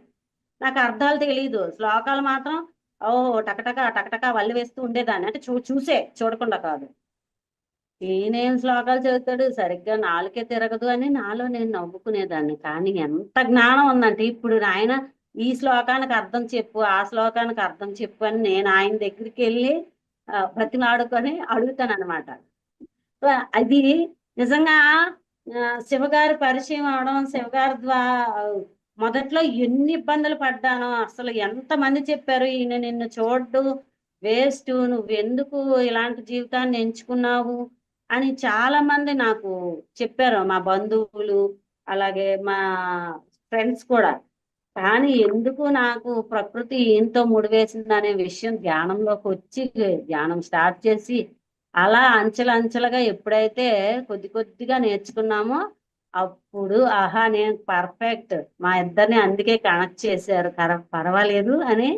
నాకు అర్థాలు తెలియదు, శ్లోకాలు మాత్రం ఓ టకటక టకటక వల్లి వేస్తూ ఉండేదాన్ని. అంటే చూసే, చూడకుండా కాదు. ఈయనేం శ్లోకాలు చదువుతాడు, సరిగ్గా నాలుకే తిరగదు అని నాలో నేను నవ్వుకునేదాన్ని. కానీ ఎంత జ్ఞానం ఉందంటే ఇప్పుడు ఆయన ఈ శ్లోకానికి అర్థం చెప్పు, ఆ శ్లోకానికి అర్థం చెప్పు అని నేను ఆయన దగ్గరికి వెళ్ళి బతిమాడుకొని అడుగుతాను అనమాట. అది నిజంగా శివగారి పరిచయం అవడం, శివగారి ద్వారా మొదట్లో ఎన్ని ఇబ్బందులు పడ్డానో, అసలు ఎంత మంది చెప్పారు ఈయన నిన్ను చూడ్డు వేస్ట్, నువ్వు ఎందుకు ఇలాంటి జీవితాన్ని ఎంచుకున్నావు అని చాలా మంది నాకు చెప్పారు, మా బంధువులు అలాగే మా ఫ్రెండ్స్ కూడా. కానీ ఎందుకు నాకు ప్రకృతి ఎంతో ముడివేసింది అనే విషయం ధ్యానంలోకి వచ్చి ధ్యానం స్టార్ట్ చేసి అలా అంచెలంచెలుగా ఎప్పుడైతే కొద్ది కొద్దిగా నేర్చుకున్నామో అప్పుడు ఆహా నేను పర్ఫెక్ట్, మా ఇద్దరిని అందుకే కనెక్ట్ చేశారు, పర్వాలేదు అని.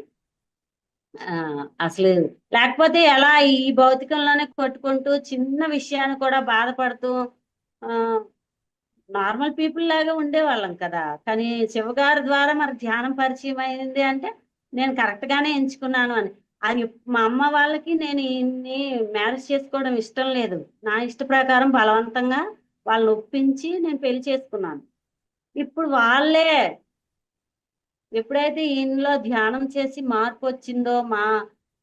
అసలు లేకపోతే ఎలా ఈ భౌతికంలోనే కొట్టుకుంటూ చిన్న విషయాన్ని కూడా బాధపడుతూ ఆ నార్మల్ పీపుల్ లాగా ఉండేవాళ్ళం కదా. కానీ శివగారి ద్వారా మరి ధ్యానం పరిచయం అయింది అంటే నేను కరెక్ట్ గానే ఎంచుకున్నాను అని. అది మా అమ్మ వాళ్ళకి నేను ఈయన్ని మ్యారేజ్ చేసుకోవడం ఇష్టం లేదు. నా ఇష్ట ప్రకారం బలవంతంగా వాళ్ళని ఒప్పించి నేను పెళ్లి చేసుకున్నాను. ఇప్పుడు వాళ్ళే ఎప్పుడైతే ఈయనలో ధ్యానం చేసి మార్పు వచ్చిందో, మా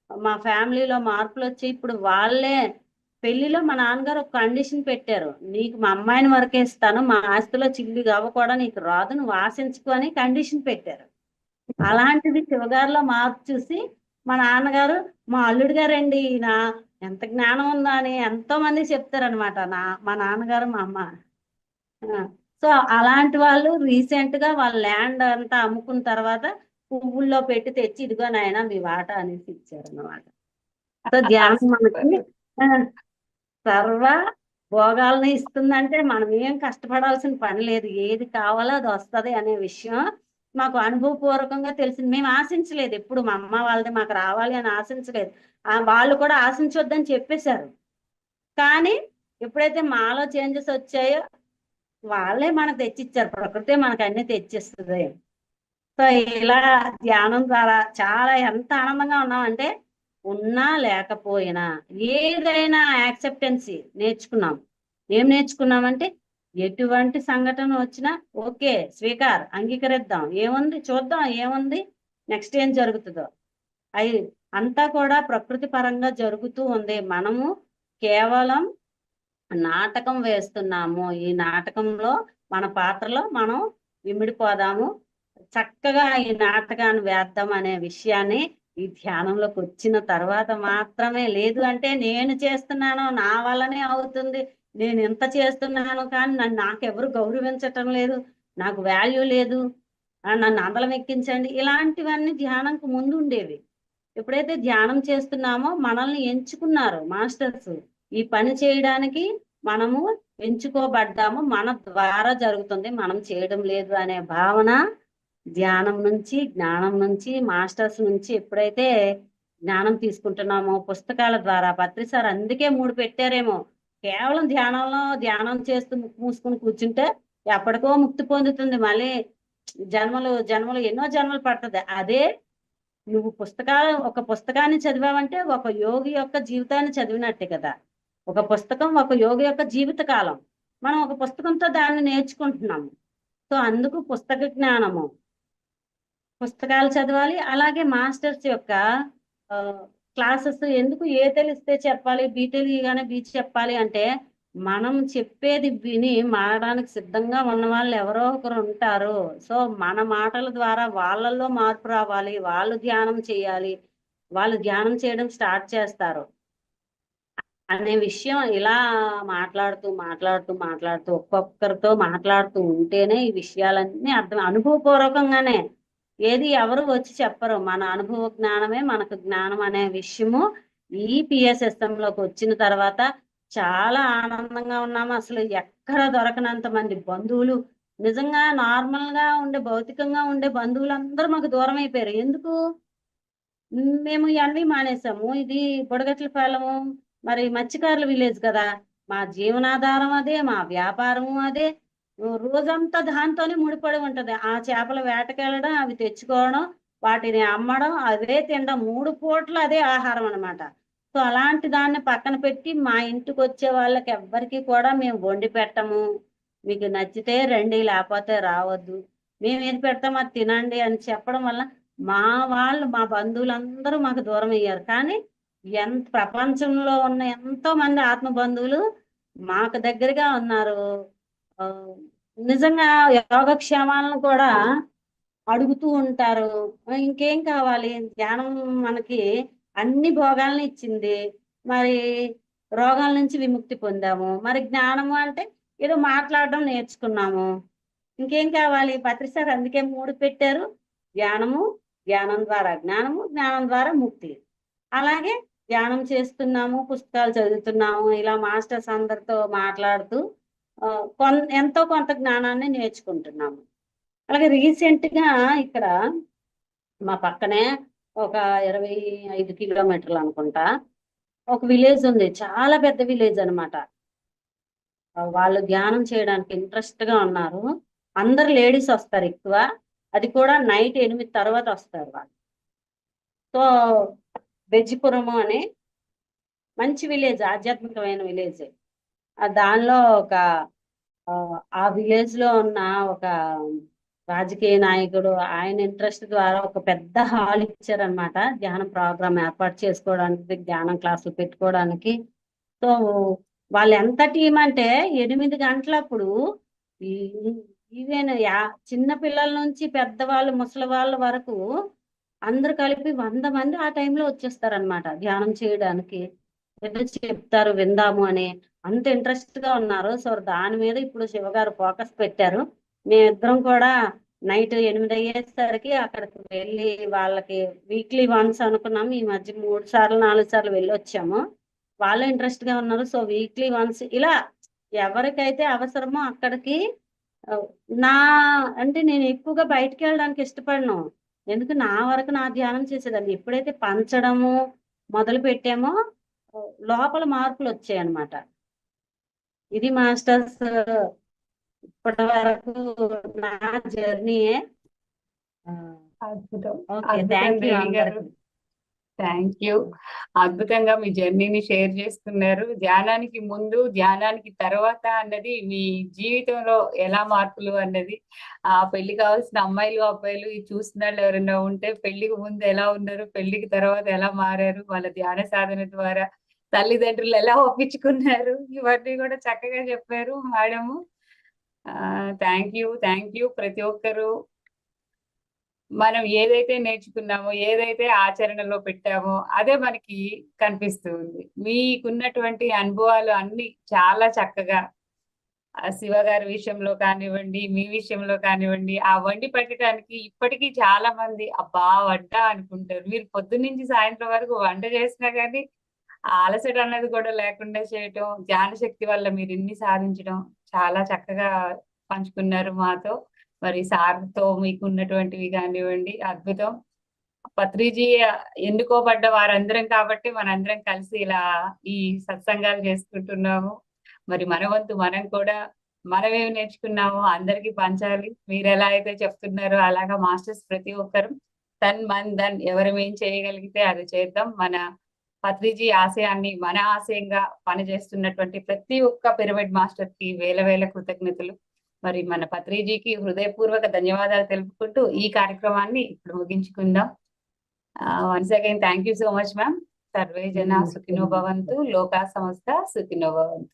మా ఫ్యామిలీలో మార్పులు వచ్చి ఇప్పుడు వాళ్ళే పెళ్లిలో మా నాన్నగారు ఒక కండిషన్ పెట్టారు. నీకు మా అమ్మాయిని వరకే ఇస్తాను, మా ఆస్తిలో చిల్లి గవ్వ కూడా నీకు రాదు, నువ్వు ఆశించుకో అని కండిషన్ పెట్టారు. అలాంటిది శివగారిలో మార్పు చూసి మా నాన్నగారు, మా అల్లుడు గారండి ఈయన, ఎంత జ్ఞానం ఉందా అని ఎంతో మంది చెప్తారనమాట మా నాన్నగారు మా అమ్మ. సో అలాంటి వాళ్ళు రీసెంట్ గా వాళ్ళ ల్యాండ్ అంతా అమ్ముకున్న తర్వాత పువ్వుల్లో పెట్టి తెచ్చి ఇదిగో నాయన మీ వాటా అనేసి ఇచ్చారు అన్నమాట. సో ధ్యానం మనకి ఆ, సర్వ భోగాలను ఇస్తుందంటే మనం ఏం కష్టపడాల్సిన పని లేదు. ఏది కావాలో అది వస్తది అనే విషయం మాకు అనుభవపూర్వకంగా తెలిసింది. మేము ఆశించలేదు, ఎప్పుడు మా అమ్మ వాళ్ళది మాకు రావాలి అని ఆశించలేదు. వాళ్ళు కూడా ఆశించొద్దని చెప్పేశారు. కానీ ఎప్పుడైతే మాలో చేంజెస్ వచ్చాయో వాళ్ళే మనకు తెచ్చిచ్చారు. ప్రకృతి మనకు అన్ని తెచ్చిస్తుంది. సో ఇలా ధ్యానం ద్వారా చాలా ఎంత ఆనందంగా ఉన్నామంటే, ఉన్నా లేకపోయినా ఏదైనా యాక్సెప్టెన్సీ నేర్చుకున్నాం. ఏం నేర్చుకున్నామంటే, ఎటువంటి సంఘటన వచ్చినా ఓకే స్వీకార్, అంగీకరిద్దాం, ఏముంది చూద్దాం, ఏముంది నెక్స్ట్ ఏం జరుగుతుందో. అయి అంతా కూడా ప్రకృతి పరంగా జరుగుతూ ఉంది. మనము కేవలం నాటకం వేస్తున్నాము. ఈ నాటకంలో మన పాత్రలో మనం ఇమిడిపోదాము, చక్కగా ఈ నాటకాన్ని వేద్దాం అనే విషయాన్ని ఈ ధ్యానంలోకి వచ్చిన తర్వాత మాత్రమే. లేదు అంటే నేను చేస్తున్నాను, నా వల్లనే అవుతుంది, నేను ఎంత చేస్తున్నాను కానీ నన్ను నాకెవరు గౌరవించటం లేదు, నాకు వాల్యూ లేదు, నన్ను అందలం ఎక్కించండి, ఇలాంటివన్నీ ధ్యానంకు ముందు ఉండేవి. ఎప్పుడైతే ధ్యానం చేస్తున్నామో మనల్ని ఎంచుకున్నారు మాస్టర్స్ ఈ పని చేయడానికి, మనము ఎంచుకోబడ్డాము, మన ద్వారా జరుగుతుంది, మనం చేయడం లేదు అనే భావన ధ్యానం నుంచి, జ్ఞానం నుంచి, మాస్టర్స్ నుంచి ఎప్పుడైతే జ్ఞానం తీసుకుంటున్నామో పుస్తకాల ద్వారా. పత్రి సార్ అందుకే 3 పెట్టారేమో. కేవలం ధ్యానం చేస్తూ ముక్కు మూసుకుని కూర్చుంటే ఎప్పటికో ముక్తి పొందుతుంది, మళ్ళీ జన్మలు జన్మలు ఎన్నో జన్మలు పడుతుంది. అదే నువ్వు ఒక పుస్తకాన్ని చదివావంటే ఒక యోగి యొక్క జీవితాన్ని చదివినట్టే కదా. ఒక పుస్తకం ఒక యోగి యొక్క జీవిత కాలం. మనం ఒక పుస్తకంతో దాన్ని నేర్చుకుంటున్నాము. సో అందుకు పుస్తక జ్ఞానము, పుస్తకాలు చదవాలి. అలాగే మాస్టర్స్ యొక్క క్లాసెస్ ఎందుకు ఏ తెలిస్తే చెప్పాలి, బీ తెలియగానే బీ చెప్పాలి అంటే, మనం చెప్పేది విని మారడానికి సిద్ధంగా ఉన్న వాళ్ళు ఎవరో ఒకరు ఉంటారు. సో మన మాటల ద్వారా వాళ్ళల్లో మార్పు రావాలి, వాళ్ళు ధ్యానం చేయాలి, వాళ్ళు ధ్యానం చేయడం స్టార్ట్ చేస్తారు అనే విషయం ఇలా మాట్లాడుతూ మాట్లాడుతూ మాట్లాడుతూ ఒక్కొక్కరితో మాట్లాడుతూ ఉంటేనే ఈ విషయాలన్నీ అర్థం. అనుభవపూర్వకంగానే, ఏది ఎవరు వచ్చి చెప్పరు, మన అనుభవ జ్ఞానమే మనకు జ్ఞానం అనే విషయము ఈ PSSM లోకి వచ్చిన తర్వాత చాలా ఆనందంగా ఉన్నాము. అసలు ఎక్కడ దొరకనంత మంది బంధువులు, నిజంగా నార్మల్ గా ఉండే భౌతికంగా ఉండే బంధువులందరూ మాకు దూరం అయిపోయారు. ఎందుకు? మేము ఇవన్నీ మానేసాము. ఇది బుడగట్లపాలెము మరి మత్స్యకారుల విలేజ్ కదా, మా జీవనాధారం అదే, మా వ్యాపారము అదే. రోజంతా దాంతోనే ముడిపడి ఉంటది. ఆ చేపల వేటకెళ్ళడం, అవి తెచ్చుకోవడం, వాటిని అమ్మడం, అదే తినడం, 3 పూటలు అదే ఆహారం అన్నమాట. సో అలాంటి దాన్ని పక్కన పెట్టి మా ఇంటికి వచ్చే వాళ్ళకి ఎవ్వరికి కూడా మేము వండి పెట్టము. మీకు నచ్చితే రండి, లేకపోతే రావద్దు, మేము ఏది పెడతాం అది తినండి అని చెప్పడం వల్ల మా మా బంధువులందరూ మాకు దూరం అయ్యారు. కానీ ప్రపంచంలో ఉన్న ఎంతో మంది ఆత్మ బంధువులు మాకు దగ్గరగా ఉన్నారు. ఆ, నిజంగా యోగక్షేమాలను కూడా అడుగుతూ ఉంటారు. ఇంకేం కావాలి, ధ్యానం మనకి అన్ని భోగాలను ఇచ్చింది, మరి రోగాల నుంచి విముక్తి పొందాము, మరి జ్ఞానము అంటే ఏదో మాట్లాడడం నేర్చుకున్నాము, ఇంకేం కావాలి. పత్రి సార్ అందుకే 3 పెట్టారు, ధ్యానము, ధ్యానం ద్వారా జ్ఞానము, జ్ఞానం ద్వారా ముక్తి. అలాగే ధ్యానం చేస్తున్నాము, పుస్తకాలు చదువుతున్నాము, ఇలా మాస్టర్స్ అందరితో మాట్లాడుతూ ఎంతో కొంత జ్ఞానాన్ని నేర్చుకుంటున్నాము. అలాగే రీసెంట్ గా ఇక్కడ మా పక్కనే ఒక 25 కిలోమీటర్లు అనుకుంటా ఒక విలేజ్ ఉంది, చాలా పెద్ద విలేజ్ అన్నమాట. వాళ్ళు ధ్యానం చేయడానికి ఇంట్రెస్ట్ గా ఉన్నారు. అందరు లేడీస్ వస్తారు ఎక్కువ, అది కూడా నైట్ 8 తర్వాత వస్తారు వాళ్ళు. సో బెజ్జిపురము అని మంచి విలేజ్, ఆధ్యాత్మికమైన విలేజ్. దానిలో ఒక ఆ విలేజ్ లో ఉన్న ఒక రాజకీయ నాయకుడు ఆయన ఇంట్రెస్ట్ ద్వారా ఒక పెద్ద హాల్ ఇచ్చారనమాట, ధ్యానం ప్రోగ్రామ్ ఏర్పాటు చేసుకోవడానికి, ధ్యానం క్లాసులు పెట్టుకోవడానికి. సో వాళ్ళు ఎంత టీం అంటే 8 గంటలప్పుడు ఈవెన్ చిన్న పిల్లల నుంచి పెద్దవాళ్ళు ముసలి వాళ్ళ వరకు అందరు కలిపి 100 మంది ఆ టైంలో వచ్చేస్తారనమాట ధ్యానం చేయడానికి. ఏదో చెప్తారు విందాము అని, అంత ఇంట్రెస్ట్ గా ఉన్నారు. సో దాని మీద ఇప్పుడు శివగారు ఫోకస్ పెట్టారు. మేమిద్దరం కూడా నైట్ 8 అయ్యేసరికి అక్కడికి వెళ్ళి వాళ్ళకి వీక్లీ వన్స్ అనుకున్నాము, ఈ మధ్య 3 సార్లు 4 సార్లు వెళ్ళి వచ్చాము. వాళ్ళు ఇంట్రెస్ట్ గా ఉన్నారు. సో వీక్లీ వన్స్ ఇలా ఎవరికైతే అవసరమో అక్కడికి నా అంటే నేను ఎక్కువగా బయటికి వెళ్ళడానికి ఇష్టపడను, ఎందుకు నా వరకు నా ధ్యానం చేసేదాన్ని. ఎప్పుడైతే పంచడము మొదలు పెట్టామో లోపల మార్పులు వచ్చాయి అన్నమాట. ఇది మాస్టర్స్ ఇప్పటి వరకు నా జర్నీయే. అద్భుతం, ఓకే, అద్భుతం థ్యాంక్ యూ దేవి గారు. అందరికి. Thank you. అద్భుతంగా మీ జర్నీని షేర్ చేసుకున్నారు. ధ్యానానికి ముందు, ధ్యానానికి తర్వాత అన్నది మీ జీవితంలో ఎలా మార్పులు అన్నది, పెళ్లి కావాల్సిన అమ్మాయిలు అబ్బాయిలు ఈ చూసిన వాళ్ళు ఎవరైనా ఉంటే పెళ్లికి ముందు ఎలా ఉన్నారు, పెళ్లికి తర్వాత ఎలా మారారు, వాళ్ళ ధ్యాన సాధన ద్వారా తల్లిదండ్రులు ఎలా ఒప్పించుకున్నారు, ఇవన్నీ కూడా చక్కగా చెప్పారు మేడము. Thank you. ప్రతి ఒక్కరు మనం ఏదైతే నేర్చుకున్నామో, ఏదైతే ఆచరణలో పెట్టామో అదే మనకి కనిపిస్తూ ఉంది. మీకున్నటువంటి అనుభవాలు అన్ని చాలా చక్కగా శివ గారి విషయంలో కానివ్వండి, మీ విషయంలో కానివ్వండి, ఆ వండి పెట్టడానికి ఇప్పటికీ చాలా మంది అబ్బా వంట అనుకుంటారు. మీరు పొద్దున్నుంచి సాయంత్రం వరకు వంట చేసినా కానీ ఆ అలసట అన్నది కూడా లేకుండా చేయటం, ధ్యాన శక్తి వల్ల మీరు ఇన్ని సాధించడం చాలా చక్కగా పంచుకున్నారు మాతో. మరి సార్తో మీకు ఉన్నటువంటివి కానివ్వండి, అద్భుతం. పత్రిజీ ఎన్నుకోబడ్డ వారందరం కాబట్టి మనందరం కలిసి ఇలా ఈ సత్సంగాలు చేసుకుంటున్నాము. మరి మన వంతు మనం కూడా మనమేమి నేర్చుకున్నామో అందరికీ పంచాలి. మీరు ఎలా అయితే చెప్తున్నారో అలాగా మాస్టర్స్ ప్రతి ఒక్కరు తన్ మన్ ధన్ ఎవరం ఏం చేయగలిగితే అది చేద్దాం. మన పత్రిజీ ఆశయాన్ని మన ఆశయంగా పనిచేస్తున్నటువంటి ప్రతి ఒక్క పిరమిడ్ మాస్టర్ కి వేల వేల కృతజ్ఞతలు. మరి మన పత్రిజీకి హృదయపూర్వక ధన్యవాదాలు తెలుపుకుంటూ ఈ కార్యక్రమాన్ని ఇప్పుడు ముగించుకుందాం. Once again thank you so much ma'am. సర్వే జన సుఖినో భవంతు, లోకా సమస్త సుఖినో భవంతు.